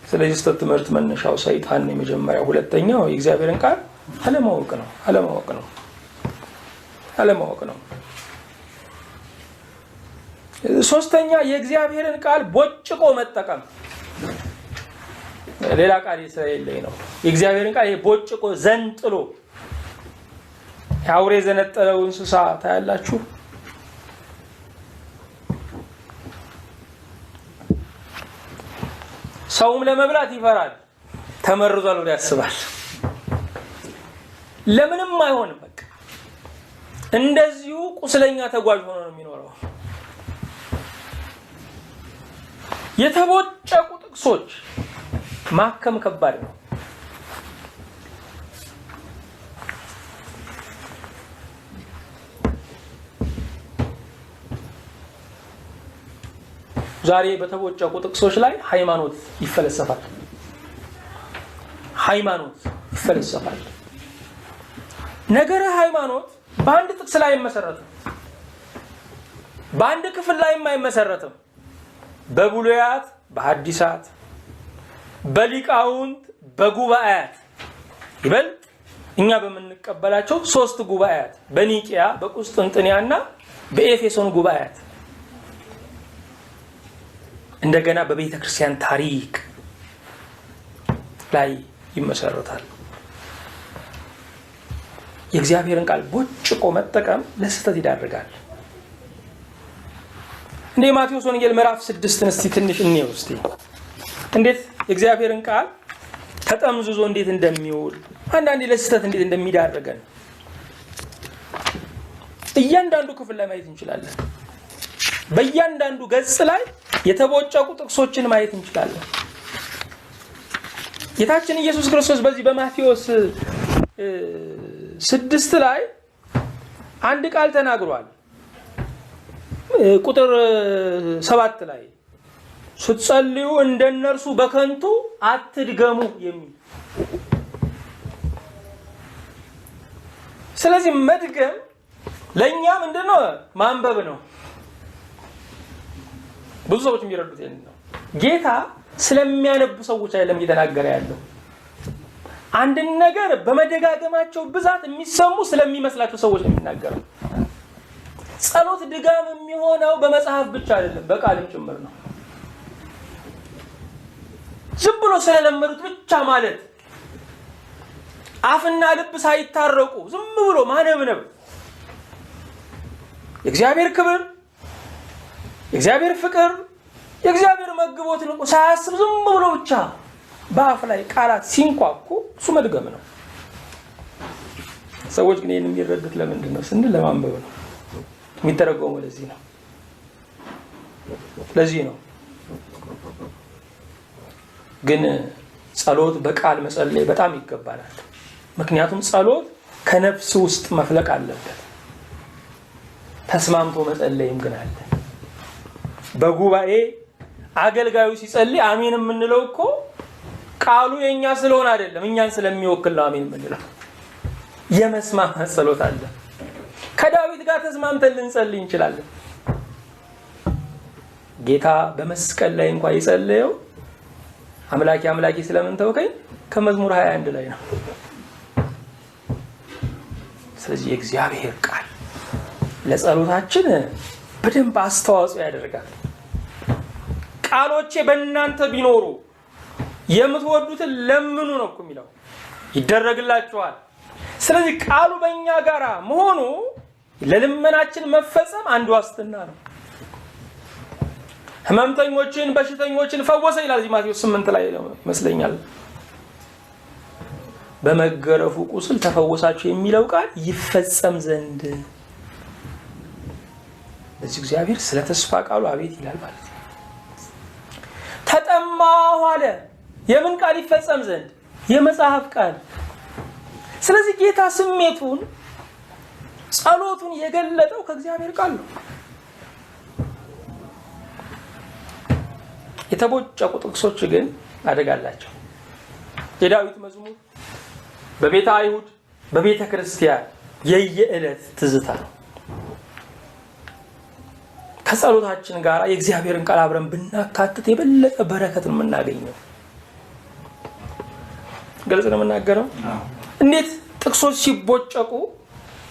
ስለዚህ ትምህርት መነሻው ሰይጣን ነው የመጀመሪያው። ሁለተኛው የእግዚአብሔርን ቃል አለማወቅ ነው። ሶስተኛ የእግዚአብሔርን ቃል ቦጭቆ መጠቀም። ሌላ ቃል የሌለኝ ነው። የእግዚአብሔርን ቃል ቦጭቆ ዘንጥሎ አውሬ ዘነጠለው እንስሳ ታያላችሁ። ሰውም ለመብላት ይፈራል፣ ተመርዟል ብሎ ያስባል። ለምንም አይሆንም። በቃ እንደዚሁ ቁስለኛ ተጓዥ ሆኖ ነው የሚኖረው። የተቦጨቁ ጥቅሶች ማከም ከባድ ነው። ዛሬ በተቦጨቁ ጥቅሶች ላይ ሃይማኖት ይፈለሰፋል። ነገረ ሃይማኖት በአንድ ጥቅስ ላይ አይመሰረትም። በአንድ ክፍል ላይ አይመሰረትም። በብሉያት፣ በሐዲሳት፣ በሊቃውንት፣ በጉባኤያት ይበልጥ እኛ በመንቀበላቸው 3 ጉባኤያት በኒቂያ፣ በቁስጥንጥንያና በኤፌሶን ጉባኤያት እንደገና በቤተ ክርስቲያን ታሪክ ላይ ይመሰረታል። የእግዚአብሔርን ቃል ቦጭቆ መጠቀም ለስህተት ይዳርጋል። እንደ ማቴዎስ ወንጌል ምዕራፍ 6 እስቲ ትንሽ እንየው እስቲ እንዴት እግዚአብሔርን ቃል ተጠምዝዞ እንዴት እንደሚውል አንዳንዴ ለስተት እንዴት እንደሚዳርገን እያንዳንዱ ክፍል ላይ ማየት እንችላለን። በእያንዳንዱ ገጽ ላይ የተቦጨቁ ጥቅሶችን ማየት እንችላለን። ጌታችን ኢየሱስ ክርስቶስ በዚህ በማቴዎስ 6 ላይ አንድ ቃል ተናግሯል። ቁጥር 7 ላይ ስትጸልዩ እንደነርሱ በከንቱ አትድገሙ የሚል። ስለዚህ መድገም ለኛ ምንድነው? ማንበብ ነው። ብዙ ሰዎች የሚረዱት ይሄን ነው። ጌታ ስለሚያነቡ ሰዎች አይደለም እየተናገረ ያለው። አንድ ነገር በመደጋገማቸው ብዛት የሚሰሙ ስለሚመስላቸው ሰዎች ነው የሚናገረው። ጸሎት ድጋም የሚሆነው በመጽሐፍ ብቻ አይደለም፣ በቃልም ጭምር ነው። ዝም ብሎ ስለለመዱት ብቻ ማለት አፍና ልብ ሳይታረቁ ዝም ብሎ ማነብነብ የእግዚአብሔር ክብር፣ የእግዚአብሔር ፍቅር፣ የእግዚአብሔር መግቦት ነው ሳያስብ ዝም ብሎ ብቻ በአፍ ላይ ቃላት ሲንኳኩ እሱ መድገም ነው። ሰዎች ግን ይሄን የሚረዱት ለምንድን ነው ስንል ለማንበብ ነው የሚተረጎመው። ለዚህ ነው ግን ጸሎት በቃል መጸለይ በጣም ይገባናል። ምክንያቱም ጸሎት ከነፍስ ውስጥ መፍለቅ አለበት። ተስማምቶ መጸለይም ግን አለ። በጉባኤ አገልጋዩ ሲጸልይ አሜን የምንለው እኮ ቃሉ የኛ ስለሆነ አይደለም፣ እኛን ስለሚወክል ነው አሜን የምንለው። የመስማማት ጸሎት አለ። ከዳዊት ጋር ተስማምተን ልንጸልይ እንችላለን። ጌታ በመስቀል ላይ እንኳን የጸለየው አምላኬ አምላኬ ስለምን ተውከኝ ከመዝሙር 21 ላይ ነው። ስለዚህ የእግዚአብሔር ቃል ለጸሎታችን በደንብ አስተዋጽኦ ያደርጋል። ቃሎቼ በእናንተ ቢኖሩ የምትወዱትን ለምኑ ነው እኮ የሚለው፣ ይደረግላችኋል። ስለዚህ ቃሉ በእኛ ጋር መሆኑ ለልመናችን መፈጸም አንዱ ዋስትና ነው። ህመምተኞችን በሽተኞችን ፈወሰ ይላል እዚህ ማቴዎስ 8 ላይ ይመስለኛል። በመገረፉ ቁስል ተፈወሳችሁ የሚለው ቃል ይፈጸም ዘንድ ለዚህ እግዚአብሔር ስለ ተስፋ ቃሉ አቤት ይላል ማለት ነው። ተጠማሁ አለ። የምን ቃል ይፈጸም ዘንድ? የመጽሐፍ ቃል። ስለዚህ ጌታ ስሜቱን ጸሎቱን የገለጠው ከእግዚአብሔር ቃል ነው። የተቦጨቁ ጥቅሶች ግን አደጋላቸው። የዳዊት መዝሙር በቤተ አይሁድ በቤተ ክርስቲያን የየዕለት ትዝታ ነው። ከጸሎታችን ጋር የእግዚአብሔርን ቃል አብረን ብናካትት የበለጠ በረከትን የምናገኘው። ግልጽ ነው የምናገረው። እንዴት ጥቅሶች ሲቦጨቁ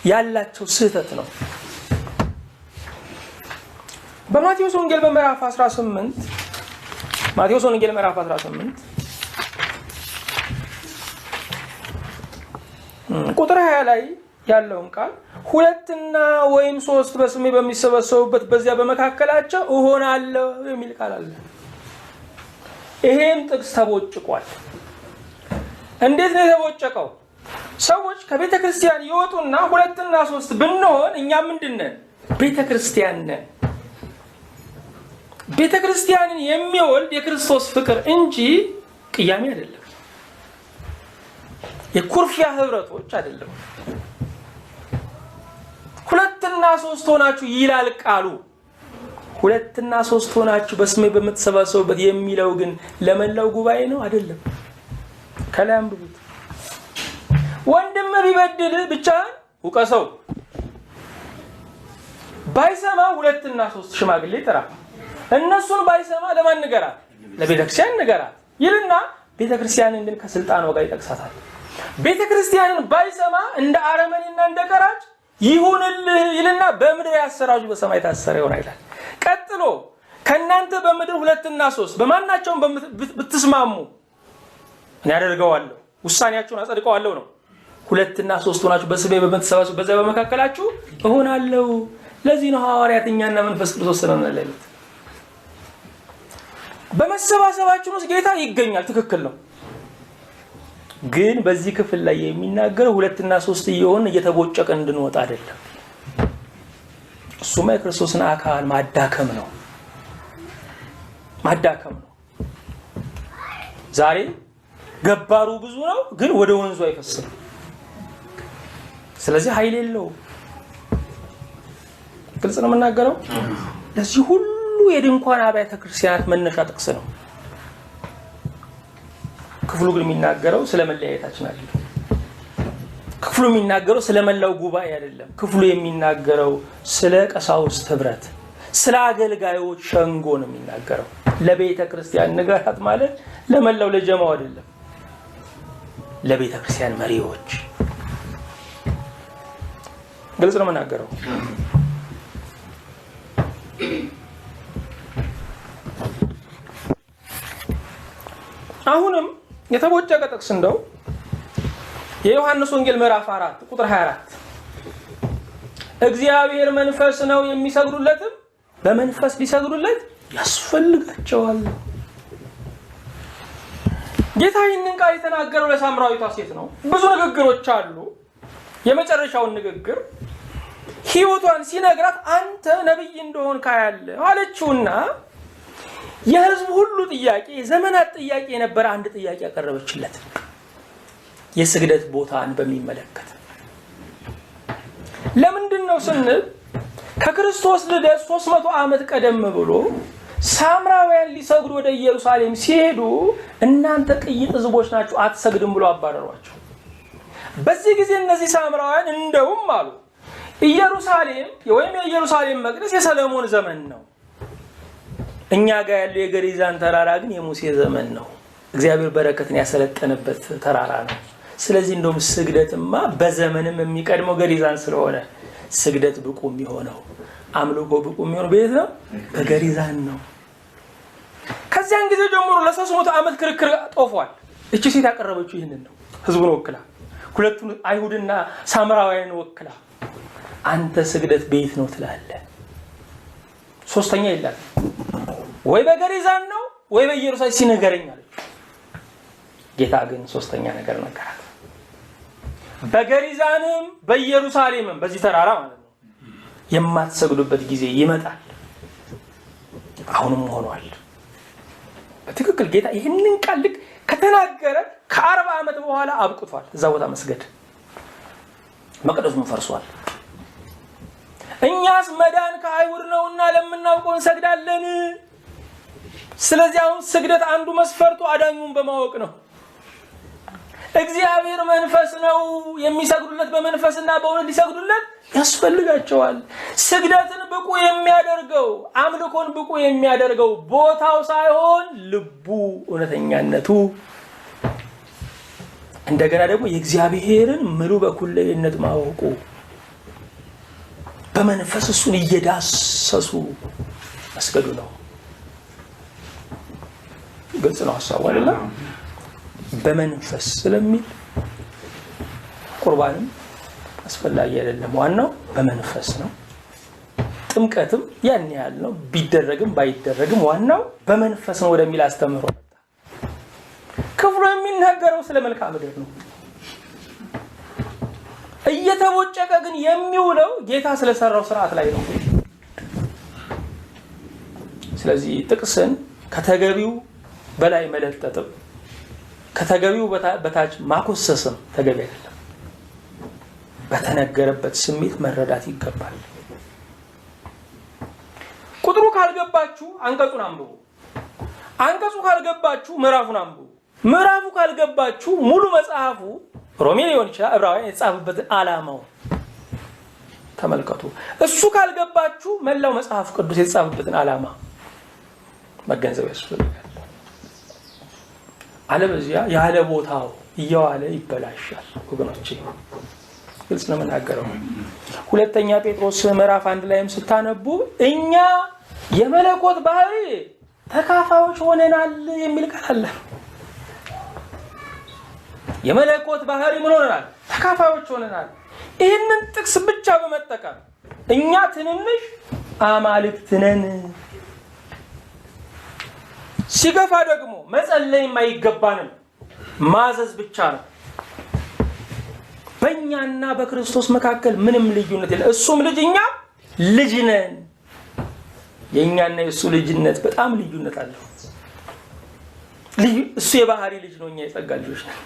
ያላቸው ስህተት ነው። በማቴዎስ ወንጌል በምዕራፍ 18 ማቴዎስ ወንጌል ምዕራፍ 18 ቁጥር 20 ላይ ያለውን ቃል 2 ወይም 3 በስሜ በሚሰበሰቡበት በዚያ በመካከላቸው እሆናለሁ የሚል ቃል አለ። ይሄም ጥቅስ ተቦጭቋል። እንዴት ነው የተቦጨቀው? ሰዎች ከቤተ ክርስቲያን ይወጡና 2 3 ብንሆን እኛ ምንድነን? ቤተ ክርስቲያን ነን። ቤተ ክርስቲያንን የሚወልድ የክርስቶስ ፍቅር እንጂ ቅያሜ አይደለም። የኩርፊያ ህብረቶች አይደለም። 2 3 ሆናችሁ ይላል ቃሉ። 2 3 ሆናችሁ በስሜ በምትሰባሰቡበት የሚለው ግን ለመላው ጉባኤ ነው አይደለም። ከላይ አንብቡት። ወንድም ቢበድል ብቻ ውቀሰው፣ ባይሰማ 2 3 ሽማግሌ ጥራ፣ እነሱን ባይሰማ ለማን ንገራት? ለቤተክርስቲያን ንገራት ይልና ቤተክርስቲያንን ግን ከስልጣኗ ጋር ይጠቅሳታል። ቤተክርስቲያንን ባይሰማ እንደ አረመኔና እንደ ቀራጭ ይሁንልህ ይልና በምድር ያሰራጁ በሰማይ ታሰረ ይሆናል ይላል። ቀጥሎ ከናንተ በምድር 2 3 በማናቸውም ብትስማሙ እኔ አደርገዋለሁ፣ ውሳኔያችሁን አጸድቀዋለሁ ነው። 2 3 ሆናችሁ በስሜ በምትሰባሰቡ፣ በዛ በመካከላችሁ እሆናለሁ። ለዚህ ነው ሐዋርያት እኛና መንፈስ ቅዱስ ወሰነናል ያሉት። በመሰባሰባችን ውስጥ ጌታ ይገኛል። ትክክል ነው። ግን በዚህ ክፍል ላይ የሚናገረው 2 እና 3 እየሆን እየተቦጨቀ እንድንወጣ አይደለም። እሱማ የክርስቶስን አካል ማዳከም ነው። ዛሬ ገባሩ ብዙ ነው፣ ግን ወደ ወንዙ አይፈስም። ስለዚህ ኃይል የለውም። ግልጽ ነው የምናገረው። ለዚህ ሁሉ የድንኳን አብያተ ክርስቲያናት መነሻ ጥቅስ ነው። ክፍሉ ግን የሚናገረው ስለ መለያየታችን አይደለም። ክፍሉ የሚናገረው ስለ መላው ጉባኤ አይደለም። ክፍሉ የሚናገረው ስለ ቀሳውስት ህብረት፣ ስለ አገልጋዮች ሸንጎ ነው የሚናገረው። ለቤተ ክርስቲያን ንገራት ማለት ለመላው ለጀማው አይደለም፣ ለቤተ ክርስቲያን መሪዎች። ግልጽ ነው የምናገረው። አሁንም የተቦጨቀ ጥቅስ እንደው የዮሐንስ ወንጌል ምዕራፍ 4 ቁጥር 24 እግዚአብሔር መንፈስ ነው የሚሰግዱለትም በመንፈስ ሊሰግዱለት ያስፈልጋቸዋል። ጌታ ይህንን ቃል የተናገረው ለሳምራዊቷ ሴት ነው። ብዙ ንግግሮች አሉ። የመጨረሻውን ንግግር ሕይወቷን ሲነግራት አንተ ነብይ እንደሆን ካያለህ አለችውና የሕዝብ ሁሉ ጥያቄ የዘመናት ጥያቄ የነበረ አንድ ጥያቄ ያቀረበችለት የስግደት ቦታን በሚመለከት። ለምንድን ነው ስንል ከክርስቶስ ልደት 300 ዓመት ቀደም ብሎ ሳምራውያን ሊሰግዱ ወደ ኢየሩሳሌም ሲሄዱ እናንተ ቅይጥ ሕዝቦች ናችሁ አትሰግድም ብሎ አባረሯቸው። በዚህ ጊዜ እነዚህ ሳምራውያን እንደውም አሉ ኢየሩሳሌም ወይም የኢየሩሳሌም መቅደስ የሰለሞን ዘመን ነው፣ እኛ ጋር ያለው የገሪዛን ተራራ ግን የሙሴ ዘመን ነው። እግዚአብሔር በረከትን ያሰለጠነበት ተራራ ነው። ስለዚህ እንደውም ስግደትማ በዘመንም የሚቀድመው ገሪዛን ስለሆነ ስግደት ብቁ የሚሆነው አምልኮ ብቁ የሚሆነው ቤት ነው በገሪዛን ነው። ከዚያን ጊዜ ጀምሮ ለ300 ዓመት ክርክር ጦፏል። እቺ ሴት ያቀረበችው ይህንን ነው። ህዝቡን ወክላ ሁለቱን አይሁድና ሳምራውያን ወክላ አንተ ስግደት ቤት ነው ትላለህ። ሶስተኛ ይላል ወይ በገሪዛን ነው ወይ በኢየሩሳሌም ሲነገረኝ አለች። ጌታ ግን ሶስተኛ ነገር ነገራት። በገሪዛንም በኢየሩሳሌምም በዚህ ተራራ ማለት ነው የማትሰግዱበት ጊዜ ይመጣል። አሁንም ሆኗል። በትክክል ጌታ ይህንን ቃል ልክ ከተናገረ ከ40 ዓመት በኋላ አብቅቷል። እዛ ቦታ መስገድ መቅደሱም ፈርሷል። እኛስ መዳን ከአይሁድ ነውና ለምናውቀው እንሰግዳለን። ስለዚህ አሁን ስግደት አንዱ መስፈርቱ አዳኙን በማወቅ ነው። እግዚአብሔር መንፈስ ነው፣ የሚሰግዱለት በመንፈስና በእውነት ሊሰግዱለት ያስፈልጋቸዋል። ስግደትን ብቁ የሚያደርገው አምልኮን ብቁ የሚያደርገው ቦታው ሳይሆን ልቡ፣ እውነተኛነቱ፣ እንደገና ደግሞ የእግዚአብሔርን ምሉ በኩልነት ማወቁ፣ በመንፈስ እሱን እየዳሰሱ መስገዱ ነው። ግልጽ ነው ሐሳቡ አይደለም? በመንፈስ ስለሚል ቁርባንም አስፈላጊ አይደለም። ዋናው በመንፈስ ነው። ጥምቀትም ያን ያህል ነው። ቢደረግም ባይደረግም ዋናው በመንፈስ ነው ወደሚል አስተምሮ መጣ። ክፍሉ የሚናገረው ስለ መልክዓ ምድር ነው። እየተቦጨቀ ግን የሚውለው ጌታ ስለሰራው ስርዓት ላይ ነው። ስለዚህ ጥቅስን ከተገቢው በላይ መለጠጥም ከተገቢው በታች ማኮሰስም ተገቢ አይደለም። በተነገረበት ስሜት መረዳት ይገባል። ቁጥሩ ካልገባችሁ አንቀጹን አንብቡ። አንቀጹ ካልገባችሁ ምዕራፉን አንብቡ። ምዕራፉ ካልገባችሁ ሙሉ መጽሐፉ ሮሜ ሊሆን ይችላል ዕብራውያን የተጻፈበትን ዓላማው ተመልከቱ። እሱ ካልገባችሁ መላው መጽሐፍ ቅዱስ የተጻፈበትን ዓላማ መገንዘብ ያስፈልጋል። አለበዚያ ያለ ቦታው እየዋለ ይበላሻል። ወገኖቼ ግልጽ ነው የምናገረው። ሁለተኛ ጴጥሮስ ምዕራፍ 1 ላይም ስታነቡ እኛ የመለኮት ባህሪ ተካፋዮች ሆነናል የሚል ቃል አለ። የመለኮት ባህሪ ምን ሆነናል? ተካፋዮች ሆነናል። ይህንን ጥቅስ ብቻ በመጠቀም እኛ ትንንሽ አማልክት ነን፣ ሲገፋ ደግሞ መጸለይም አይገባንም፣ ማዘዝ ብቻ ነው። በእኛና በክርስቶስ መካከል ምንም ልዩነት የለም። እሱም ልጅ እኛም ልጅ ነን። የእኛና የእሱ ልጅነት በጣም ልዩነት አለው። እሱ የባህሪ ልጅ ነው፣ እኛ የጸጋ ልጆች ነን።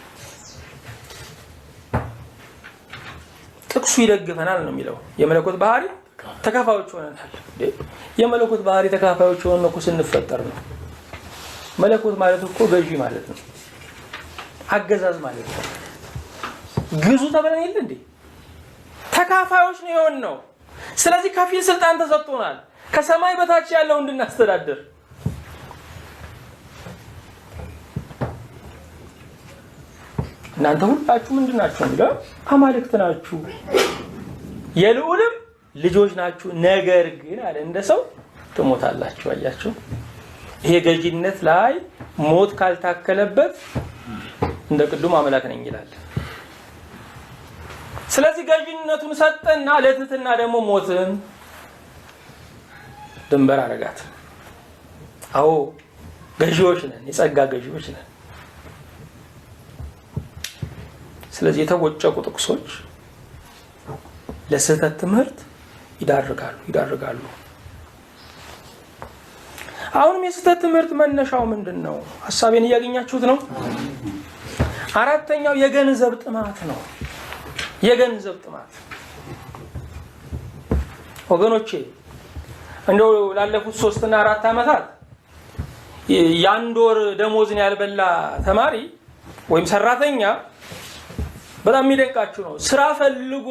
ጥቅሱ ይደግፈናል ነው የሚለው። የመለኮት ባህሪ ተካፋዮች ሆነናል። የመለኮት ባህሪ ተካፋዮች ሆነን እኮ ስንፈጠር ነው። መለኮት ማለት እኮ ገዢ ማለት ነው፣ አገዛዝ ማለት ነው። ግዙ ተብለን የለ እንዴ? ተካፋዮች ነው የሆነው። ስለዚህ ከፊል ስልጣን ተሰጥቶናል፣ ከሰማይ በታች ያለው እንድናስተዳድር። እናንተ ሁላችሁ ምንድን ናችሁ? እንግዲህ አማልክት ናችሁ፣ የልዑልም ልጆች ናችሁ። ነገር ግን አለ እንደ ሰው ትሞታላችሁ። አያችሁ፣ ይሄ ገዢነት ላይ ሞት ካልታከለበት እንደ ቅዱም አምላክ ነኝ ይላል። ስለዚህ ገዢነቱን ሰጠና ለትህትና ደግሞ ሞትን ድንበር አረጋት። አዎ ገዢዎች ነን፣ የጸጋ ገዢዎች ነን። ስለዚህ የተወጨቁ ጥቅሶች ለስህተት ትምህርት ይዳርጋሉ። አሁንም የስህተት ትምህርት መነሻው ምንድነው? ሐሳቤን እያገኛችሁት ነው? አራተኛው የገንዘብ ጥማት ነው። የገንዘብ ጥማት ወገኖቼ፣ እንደው ላለፉት 3 እና 4 ዓመታት የአንድ ወር ደሞዝን ያልበላ ተማሪ ወይም ሰራተኛ በጣም የሚደንቃችሁ ነው። ስራ ፈልጎ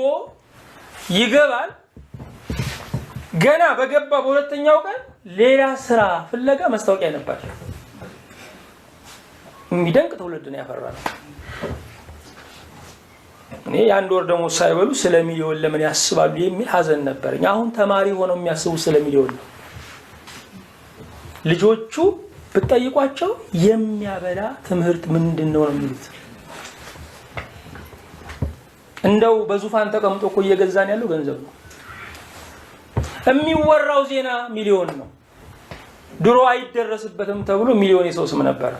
ይገባል። ገና በገባ በሁለተኛው ቀን ሌላ ስራ ፍለጋ ማስታወቂያ ነበር። የሚደንቅ ትውልድ ነው ያፈራነው። እኔ የአንድ ወር ደሞዝ ሳይበሉ ስለ ሚሊዮን ለምን ያስባሉ የሚል ሀዘን ነበረኝ። አሁን ተማሪ ሆነው የሚያስቡ ስለ ሚሊዮን ነው። ልጆቹ ብትጠይቋቸው የሚያበላ ትምህርት ምንድነው ነው የሚሉት። እንደው በዙፋን ተቀምጦ እኮ እየገዛን ያለው ገንዘብ ነው። የሚወራው ዜና ሚሊዮን ነው። ድሮ አይደረስበትም ተብሎ ሚሊዮን የሰው ስም ነበር።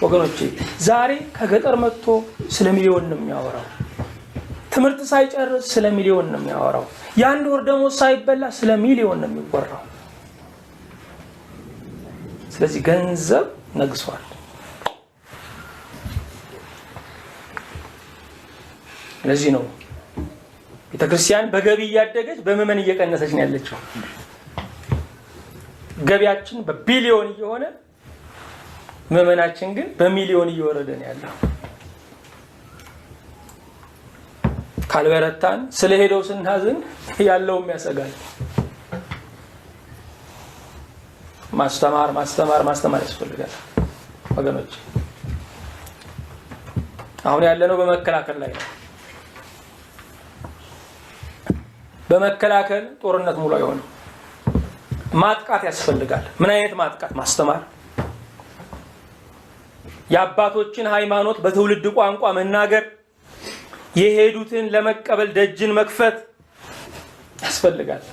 ወገኖቼ ዛሬ ከገጠር መጥቶ ስለ ሚሊዮን ነው የሚያወራው። ትምህርት ሳይጨርስ ስለ ሚሊዮን ነው የሚያወራው። የአንድ ወር ደሞዝ ሳይበላ ስለ ሚሊዮን ነው የሚወራው። ስለዚህ ገንዘብ ነግሷል። ለዚህ ነው ቤተክርስቲያን በገቢ እያደገች በመመን እየቀነሰች ነው ያለችው። ገቢያችን በቢሊዮን እየሆነ መመናችን ግን በሚሊዮን እየወረደ ነው ያለው። ካልበረታን ስለሄደው ስናዝን ያለውም ያሰጋል። ማስተማር ያስፈልጋል ወገኖች። አሁን ያለነው በመከላከል ላይ ነው። በመከላከል ጦርነት ሙሉ አይሆንም። ማጥቃት ያስፈልጋል። ምን አይነት ማጥቃት? ማስተማር፣ የአባቶችን ሃይማኖት በትውልድ ቋንቋ መናገር፣ የሄዱትን ለመቀበል ደጅን መክፈት ያስፈልጋል።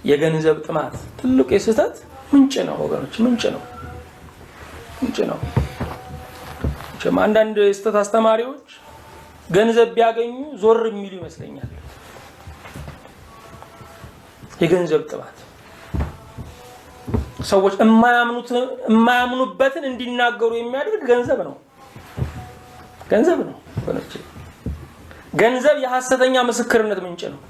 የገንዘብ ጥማት ትልቁ የስህተት ምንጭ ነው ወገኖች፣ ምንጭ ነው። አንዳንድ የስህተት አስተማሪዎች ገንዘብ ቢያገኙ ዞር የሚሉ ይመስለኛል። የገንዘብ ጥማት ሰዎች የማያምኑበትን እንዲናገሩ የሚያደርግ ገንዘብ ነው። ገንዘብ የሐሰተኛ ምስክርነት ምንጭ ነው።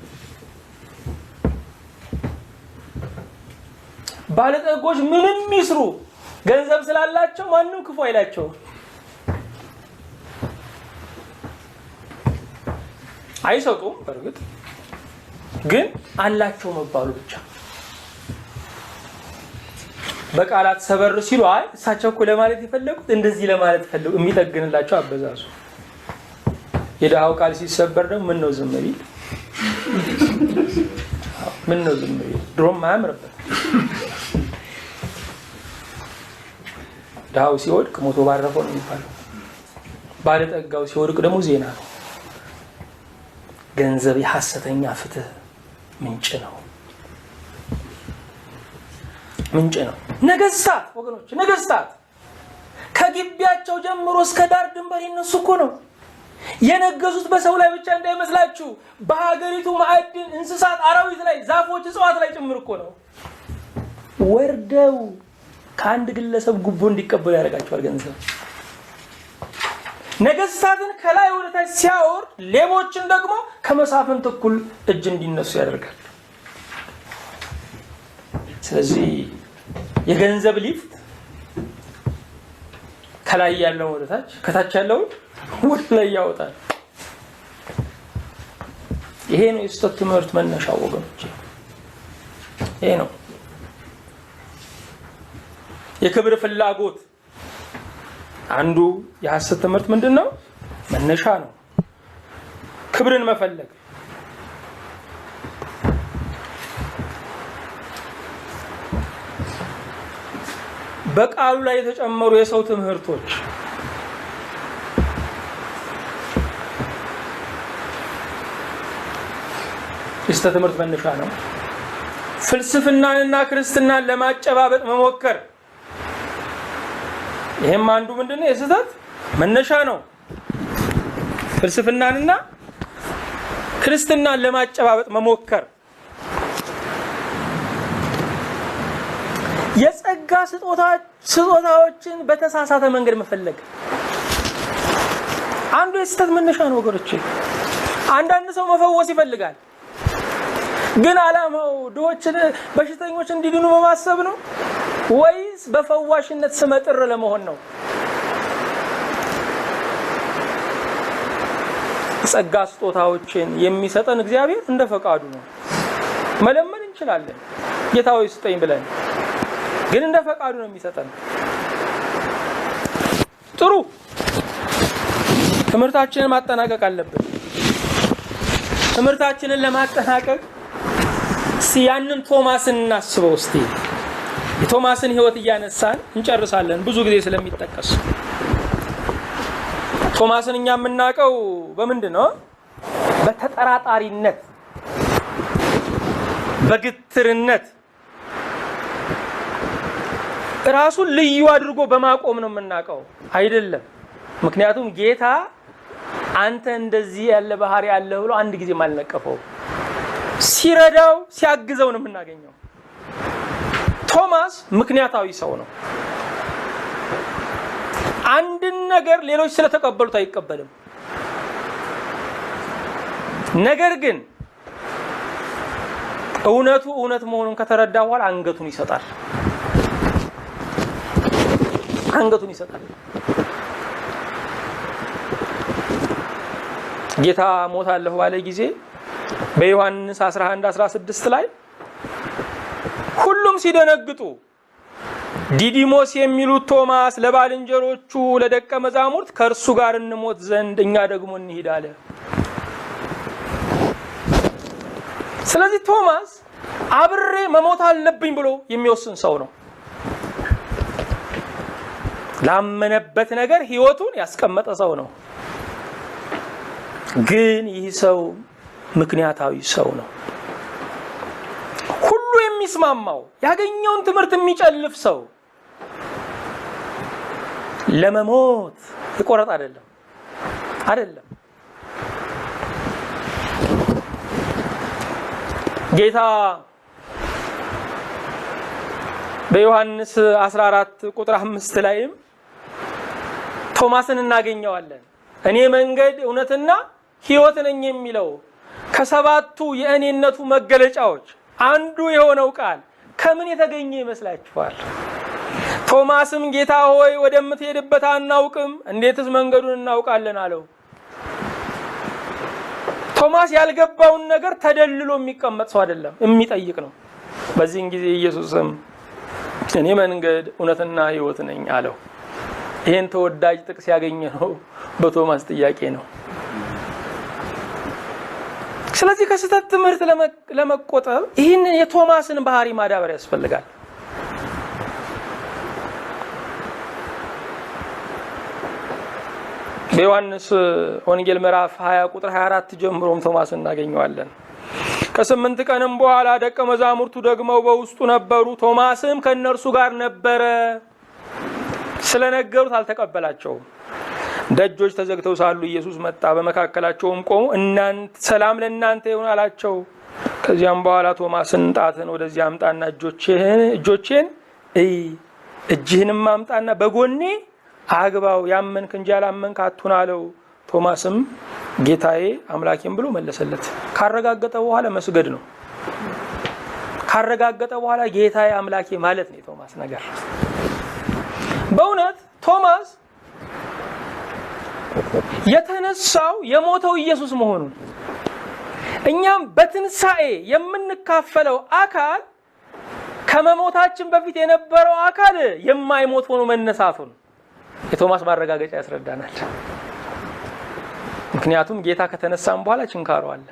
ባለጠጎች ምንም ይስሩ ገንዘብ ስላላቸው ማንም ክፉ አይላቸው። አይሰጡም፣ በርግጥ ግን አላቸው መባሉ ብቻ። በቃላት ሰበር ሲሉ አይ እሳቸው እኮ ለማለት የፈለጉት እንደዚህ ለማለት ፈልጉ የሚጠግንላቸው አበዛዙ። የደሃው ቃል ሲሰበር ደግሞ ምን ነው ዝም ቢል ድሮም ማያምርበት። ደሃው ሲወድቅ ሞቶ ባረፈው ነው የሚባለው። ባለጠጋው ሲወድቅ ደግሞ ዜና ነው። ገንዘብ የሐሰተኛ ፍትህ ምንጭ ነው። ምንጭ ነው። ነገስታት ወገኖች፣ ነገስታት ከግቢያቸው ጀምሮ እስከ ዳር ድንበር የነሱ እኮ ነው። የነገሱት በሰው ላይ ብቻ እንዳይመስላችሁ፣ በሀገሪቱ ማዕድን፣ እንስሳት፣ አራዊት ላይ፣ ዛፎች፣ እጽዋት ላይ ጭምር እኮ ነው። ወርደው ከአንድ ግለሰብ ጉቦ እንዲቀበሉ ያደርጋቸዋል ገንዘብ። ነገስታትን ከላይ ወደ ታች ሲያወርድ፣ ሌቦችን ደግሞ ከመሳፍንት እኩል እጅ እንዲነሱ ያደርጋል። ስለዚህ የገንዘብ ሊፍት ከላይ ያለው ወደ ታች፣ ከታች ያለው ወደ ላይ ያወጣል። ይሄ ነው የስህተት ትምህርት መነሻው ወገኖች፣ ይሄ ነው። የክብር ፍላጎት አንዱ የሐሰት ትምህርት ምንድነው? መነሻ ነው። ክብርን መፈለግ። በቃሉ ላይ የተጨመሩ የሰው ትምህርቶች የስህተት ትምህርት መነሻ ነው። ፍልስፍናንና ክርስትናን ለማጨባበጥ መሞከር፣ ይሄም አንዱ ምንድነው? የስህተት መነሻ ነው። ፍልስፍናንና ክርስትናን ለማጨባበጥ መሞከር፣ የጸጋ ስጦታዎችን በተሳሳተ መንገድ መፈለግ አንዱ የስህተት መነሻ ነው ወገኖቼ። አንዳንድ ሰው መፈወስ ይፈልጋል፣ ግን ዓላማው ድሆችን፣ በሽተኞች እንዲድኑ በማሰብ ነው ወይስ በፈዋሽነት ስመጥር ለመሆን ነው? ጸጋ ስጦታዎችን የሚሰጠን እግዚአብሔር እንደ ፈቃዱ ነው። መለመን እንችላለን ጌታ ሆይ ስጠኝ ብለን፣ ግን እንደ ፈቃዱ ነው የሚሰጠን። ጥሩ ትምህርታችንን ማጠናቀቅ አለብን። ትምህርታችንን ለማጠናቀቅ ያንን ቶማስን እናስበው እስቲ። የቶማስን ህይወት እያነሳን እንጨርሳለን ብዙ ጊዜ ስለሚጠቀስ። ቶማስን እኛ የምናውቀው በምንድነው? በተጠራጣሪነት፣ በግትርነት፣ ራሱን ልዩ አድርጎ በማቆም ነው የምናውቀው አይደለም። ምክንያቱም ጌታ አንተ እንደዚህ ያለ ባህሪ ያለ ብሎ አንድ ጊዜ ማልነቀፈው፣ ሲረዳው ሲያግዘው ነው የምናገኘው። ቶማስ ምክንያታዊ ሰው ነው። አንድን ነገር ሌሎች ስለተቀበሉት አይቀበልም። ነገር ግን እውነቱ እውነት መሆኑን ከተረዳ በኋላ አንገቱን ይሰጣል። አንገቱን ይሰጣል። ጌታ ሞታለሁ ባለ ጊዜ በዮሐንስ 11:16 ላይ ሁሉም ሲደነግጡ ዲዲሞስ የሚሉት ቶማስ ለባልንጀሮቹ ለደቀ መዛሙርት ከእርሱ ጋር እንሞት ዘንድ እኛ ደግሞ እንሂድ አለ። ስለዚህ ቶማስ አብሬ መሞት አለብኝ ብሎ የሚወስን ሰው ነው። ላመነበት ነገር ህይወቱን ያስቀመጠ ሰው ነው። ግን ይህ ሰው ምክንያታዊ ሰው ነው። ሁሉ የሚስማማው ያገኘውን ትምህርት የሚጨልፍ ሰው ለመሞት ይቆረጥ አይደለም። ጌታ በዮሐንስ 14:5 ላይም ቶማስን እናገኘዋለን። እኔ መንገድ እውነትና ህይወት ነኝ የሚለው ከሰባቱ የእኔነቱ መገለጫዎች አንዱ የሆነው ቃል ከምን የተገኘ ይመስላችኋል? ቶማስም ጌታ ሆይ ወደምትሄድበት አናውቅም፣ እንዴትስ መንገዱን እናውቃለን አለው። ቶማስ ያልገባውን ነገር ተደልሎ የሚቀመጥ ሰው አይደለም፣ የሚጠይቅ ነው። በዚህን ጊዜ ኢየሱስም እኔ መንገድ እውነትና ህይወት ነኝ አለው። ይሄን ተወዳጅ ጥቅስ ያገኘነው በቶማስ ጥያቄ ነው። ስለዚህ ከስህተት ትምህርት ለመቆጠብ ይህን የቶማስን ባህሪ ማዳበር ያስፈልጋል። በዮሐንስ ወንጌል ምዕራፍ 20 ቁጥር 24 ጀምሮም ቶማስን እናገኘዋለን። ከ8 ቀንም በኋላ ደቀ መዛሙርቱ ደግሞ በውስጡ ነበሩ። ቶማስም ከነርሱ ጋር ነበረ። ስለነገሩት አልተቀበላቸውም። ደጆች ተዘግተው ሳሉ ኢየሱስ መጣ፣ በመካከላቸውም ቆሞ ሰላም ለእናንተ ይሁን አላቸው። ከዚያም በኋላ ቶማስን ጣትን ወደዚህ አምጣና እጆቼን እጅህንም አምጣና በጎኔ አግባው፣ ያመንክ እንጂ ያላመንክ አትሁን አለው። ቶማስም ጌታዬ አምላኬም ብሎ መለሰለት። ካረጋገጠ በኋላ መስገድ ነው። ካረጋገጠ በኋላ ጌታዬ አምላኬ ማለት ነው የቶማስ ነገር። በእውነት ቶማስ የተነሳው የሞተው ኢየሱስ መሆኑን እኛም በትንሣኤ የምንካፈለው አካል ከመሞታችን በፊት የነበረው አካል የማይሞት ሆኖ መነሳቱን የቶማስ ማረጋገጫ ያስረዳናል። ምክንያቱም ጌታ ከተነሳም በኋላ ችንካሩ አለ፣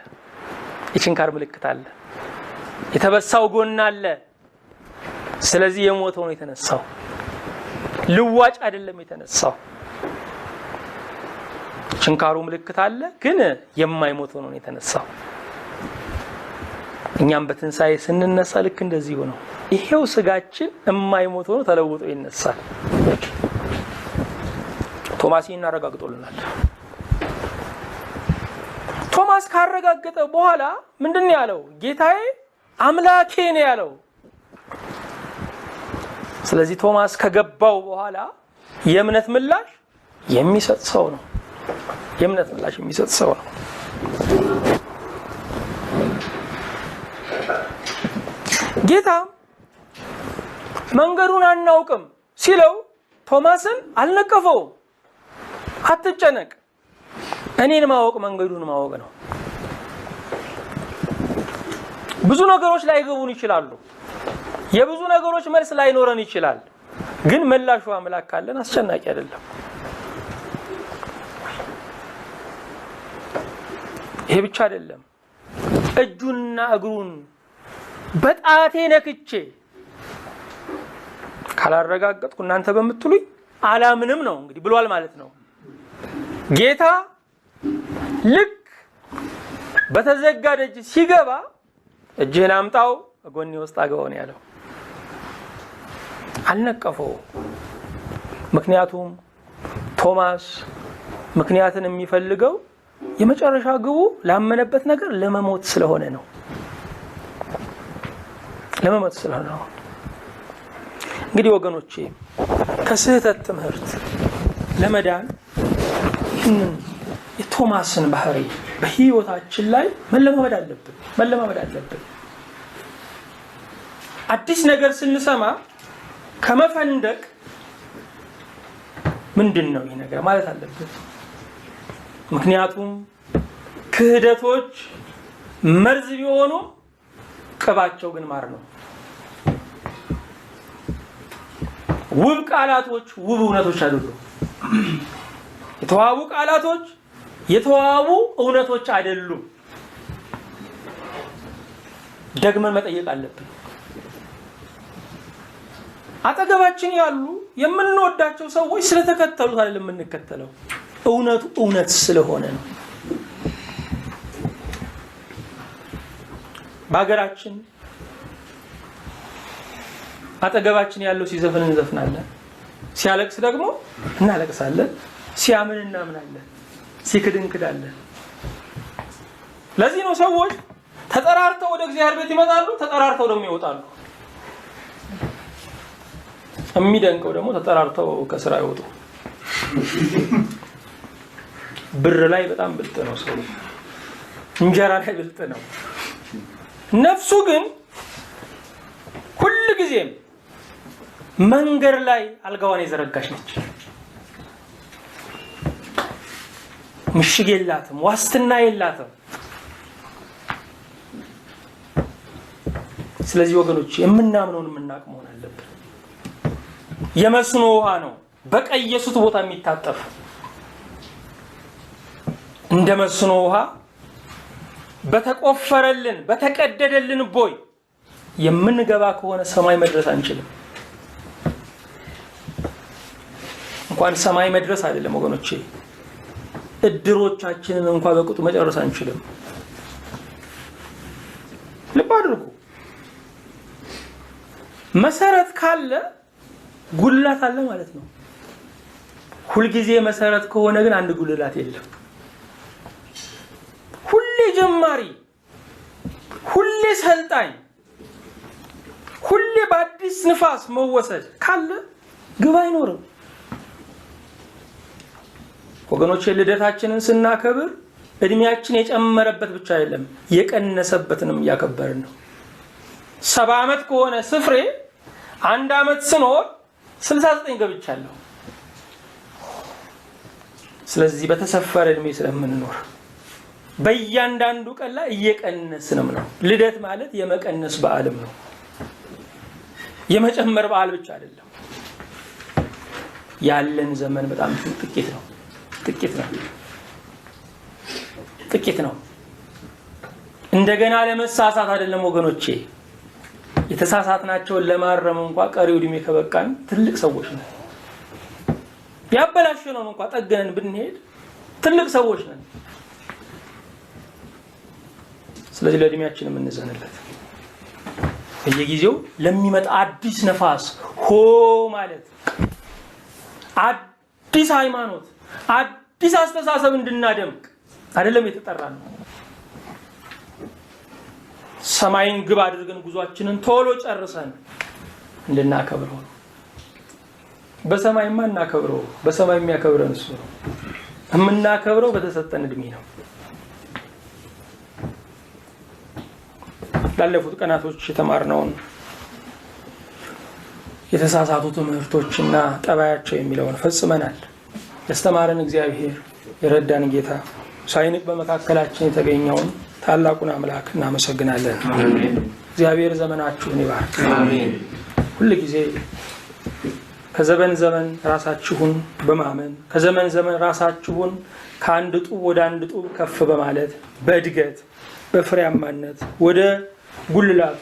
የችንካር ምልክት አለ፣ የተበሳው ጎን አለ። ስለዚህ የሞተው ነው የተነሳው፣ ልዋጭ አይደለም የተነሳው። ችንካሩ ምልክት አለ፣ ግን የማይሞት ሆኖ ነው የተነሳው። እኛም በትንሣኤ ስንነሳ ልክ እንደዚህ ሆኖ ይሄው ስጋችን የማይሞት ሆኖ ተለውጦ ይነሳል። ቶማስ ይህን አረጋግጦልናል። ቶማስ ካረጋገጠ በኋላ ምንድን ነው ያለው? ጌታዬ አምላኬ ነው ያለው። ስለዚህ ቶማስ ከገባው በኋላ የእምነት ምላሽ የሚሰጥ ሰው ነው። የእምነት ምላሽ የሚሰጥ ሰው ነው። ጌታ መንገዱን አናውቅም ሲለው ቶማስን አልነቀፈውም። አትጨነቅ፣ እኔን ማወቅ መንገዱን ማወቅ ነው። ብዙ ነገሮች ላይገቡን ይችላሉ። የብዙ ነገሮች መልስ ላይኖረን ይችላል። ግን ምላሹ አምላክ ካለን አስጨናቂ አይደለም። ይሄ ብቻ አይደለም። እጁና እግሩን በጣቴ ነክቼ ካላረጋገጥኩ እናንተ በምትሉኝ አላምንም ነው እንግዲህ ብሏል ማለት ነው። ጌታ ልክ በተዘጋ ደጅ ሲገባ እጅህን አምጣው ጎኔ ውስጥ አግባው ነው ያለው። አልነቀፈው። ምክንያቱም ቶማስ ምክንያትን የሚፈልገው የመጨረሻ ግቡ ላመነበት ነገር ለመሞት ስለሆነ ነው። ለመሞት ስለሆነ ነው። እንግዲህ ወገኖቼ ከስህተት ትምህርት ለመዳን ይህንን የቶማስን ባህሪ በህይወታችን ላይ መለማመድ አለብን። አዲስ ነገር ስንሰማ ከመፈንደቅ ምንድን ነው ይህ ነገር ማለት አለብን። ምክንያቱም ክህደቶች መርዝ ቢሆኑ ቅባቸው ግን ማር ነው። ውብ ቃላቶች ውብ እውነቶች አይደሉም። የተዋቡ ቃላቶች የተዋቡ እውነቶች አይደሉም። ደግመን መጠየቅ አለብን። አጠገባችን ያሉ የምንወዳቸው ሰዎች ስለተከተሉት አይደለም የምንከተለው፣ እውነቱ እውነት ስለሆነ ነው። በሀገራችን አጠገባችን ያለው ሲዘፍን እንዘፍናለን፣ ሲያለቅስ ደግሞ እናለቅሳለን፣ ሲያምን እናምናለን፣ ሲክድ እንክዳለን። ለዚህ ነው ሰዎች ተጠራርተው ወደ እግዚአብሔር ቤት ይመጣሉ፣ ተጠራርተው ደግሞ ይወጣሉ። የሚደንቀው ደግሞ ተጠራርተው ከስራ ይወጡ። ብር ላይ በጣም ብልጥ ነው ሰው፣ እንጀራ ላይ ብልጥ ነው። ነፍሱ ግን ሁል ጊዜም መንገድ ላይ አልጋዋን የዘረጋች ነች። ምሽግ የላትም፣ ዋስትና የላትም። ስለዚህ ወገኖች የምናምነውን የምናውቅ መሆን አለብን። የመስኖ ውሃ ነው በቀየሱት ቦታ የሚታጠፍ። እንደ መስኖ ውሃ በተቆፈረልን በተቀደደልን ቦይ የምንገባ ከሆነ ሰማይ መድረስ አንችልም። እንኳን ሰማይ መድረስ አይደለም ወገኖቼ፣ እድሮቻችንን እንኳን በቁጡ መጨረስ አንችልም። ልብ አድርጉ። መሰረት ካለ ጉልላት አለ ማለት ነው። ሁልጊዜ መሰረት ከሆነ ግን አንድ ጉልላት የለም። ሁሌ ጀማሪ፣ ሁሌ ሰልጣኝ፣ ሁሌ በአዲስ ንፋስ መወሰድ ካለ ግብ አይኖርም። ወገኖች ልደታችንን ስናከብር እድሜያችን የጨመረበት ብቻ አይደለም የቀነሰበትንም እያከበርን ነው። 70 ዓመት ከሆነ ስፍሬ 1 ዓመት ስኖር 69 ገብቻለሁ። ስለዚህ በተሰፈረ እድሜ ስለምንኖር በእያንዳንዱ ቀን ላይ እየቀነስንም ነው። ልደት ማለት የመቀነስ በዓልም ነው። የመጨመር በዓል ብቻ አይደለም። ያለን ዘመን በጣም ጥቂት ነው። ጥቂት ነው። እንደገና ለመሳሳት አይደለም ወገኖቼ፣ የተሳሳትናቸውን ለማረም እንኳን ቀሪው እድሜ ከበቃን ትልቅ ሰዎች ነን። ያበላሸነውን እንኳን ጠገነን ብንሄድ ትልቅ ሰዎች ነን። ስለዚህ ለእድሜያችን የምንዘንለት በየጊዜው ለሚመጣ አዲስ ነፋስ ሆ ማለት አዲስ ሃይማኖት፣ አዲስ አስተሳሰብ እንድናደምቅ አይደለም የተጠራ ነው። ሰማይን ግብ አድርገን ጉዟችንን ቶሎ ጨርሰን እንድናከብረው ነው። በሰማይማ እናከብረው፣ በሰማይ የሚያከብረን እሱ ነው። የምናከብረው በተሰጠን እድሜ ነው። ላለፉት ቀናቶች የተማርነውን የተሳሳቱ ትምህርቶችና ጠባያቸው የሚለውን ፈጽመናል። ያስተማረን እግዚአብሔር፣ የረዳን ጌታ፣ ሳይንቅ በመካከላችን የተገኘውን ታላቁን አምላክ እናመሰግናለን። እግዚአብሔር ዘመናችሁን ይባርክ። ሁሉ ጊዜ ከዘመን ዘመን ራሳችሁን በማመን ከዘመን ዘመን ራሳችሁን ከአንድ ጡብ ወደ አንድ ጡብ ከፍ በማለት በእድገት በፍሬያማነት ወደ ጉልላቱ፣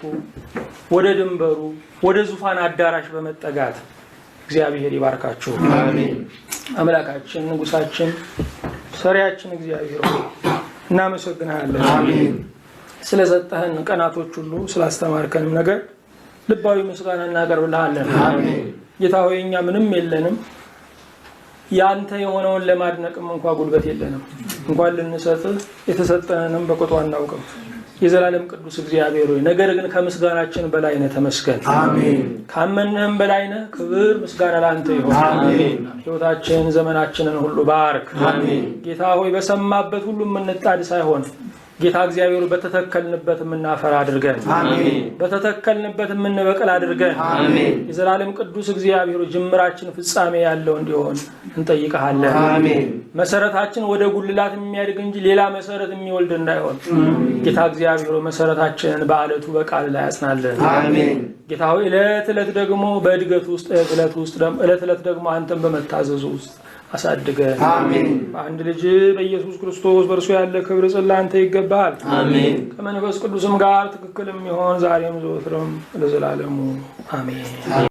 ወደ ድንበሩ፣ ወደ ዙፋን አዳራሽ በመጠጋት እግዚአብሔር ይባርካችሁ። አምላካችን፣ ንጉሳችን፣ ሰሪያችን እግዚአብሔር ሆይ እናመሰግናለን። ስለሰጠህን ቀናቶች ሁሉ ስላስተማርከንም ነገር ልባዊ ምስጋና እናቀርብልሃለን። ጌታ ሆይ እኛ ምንም የለንም፣ ያንተ የሆነውን ለማድነቅም እንኳን ጉልበት የለንም። እንኳን ልንሰጥህ የተሰጠንንም በቁጡ አናውቅም። የዘላለም ቅዱስ እግዚአብሔር ሆይ ነገር ግን ከምስጋናችን በላይ ነህ፣ ተመስገን። ካመንህም በላይ ነህ። ክብር ምስጋና ላንተ ይሁን። ሕይወታችን ዘመናችንን ሁሉ ባርክ። ጌታ ሆይ በሰማበት ሁሉ የምንጣድ ሳይሆን ጌታ እግዚአብሔር በተተከልንበት የምናፈራ አድርገን፣ በተተከልንበት የምንበቅል አድርገን። የዘላለም ቅዱስ እግዚአብሔር ጅምራችን ፍጻሜ ያለው እንዲሆን እንጠይቀሃለን። መሰረታችን ወደ ጉልላት የሚያድግ እንጂ ሌላ መሰረት የሚወልድ እንዳይሆን ጌታ እግዚአብሔር መሰረታችንን በአለቱ በቃል ላይ ያጽናለን። ጌታ ሆይ ዕለት ዕለት ደግሞ በእድገት ውስጥ ዕለት ዕለት ደግሞ አንተን በመታዘዙ ውስጥ አሳድገን። በአንድ ልጅ በኢየሱስ ክርስቶስ በእርሱ ያለ ክብር ጽላንተ ይገባል። ከመንፈስ ቅዱስም ጋር ትክክል የሚሆን ዛሬም ዘወትርም ለዘላለሙ አሜን።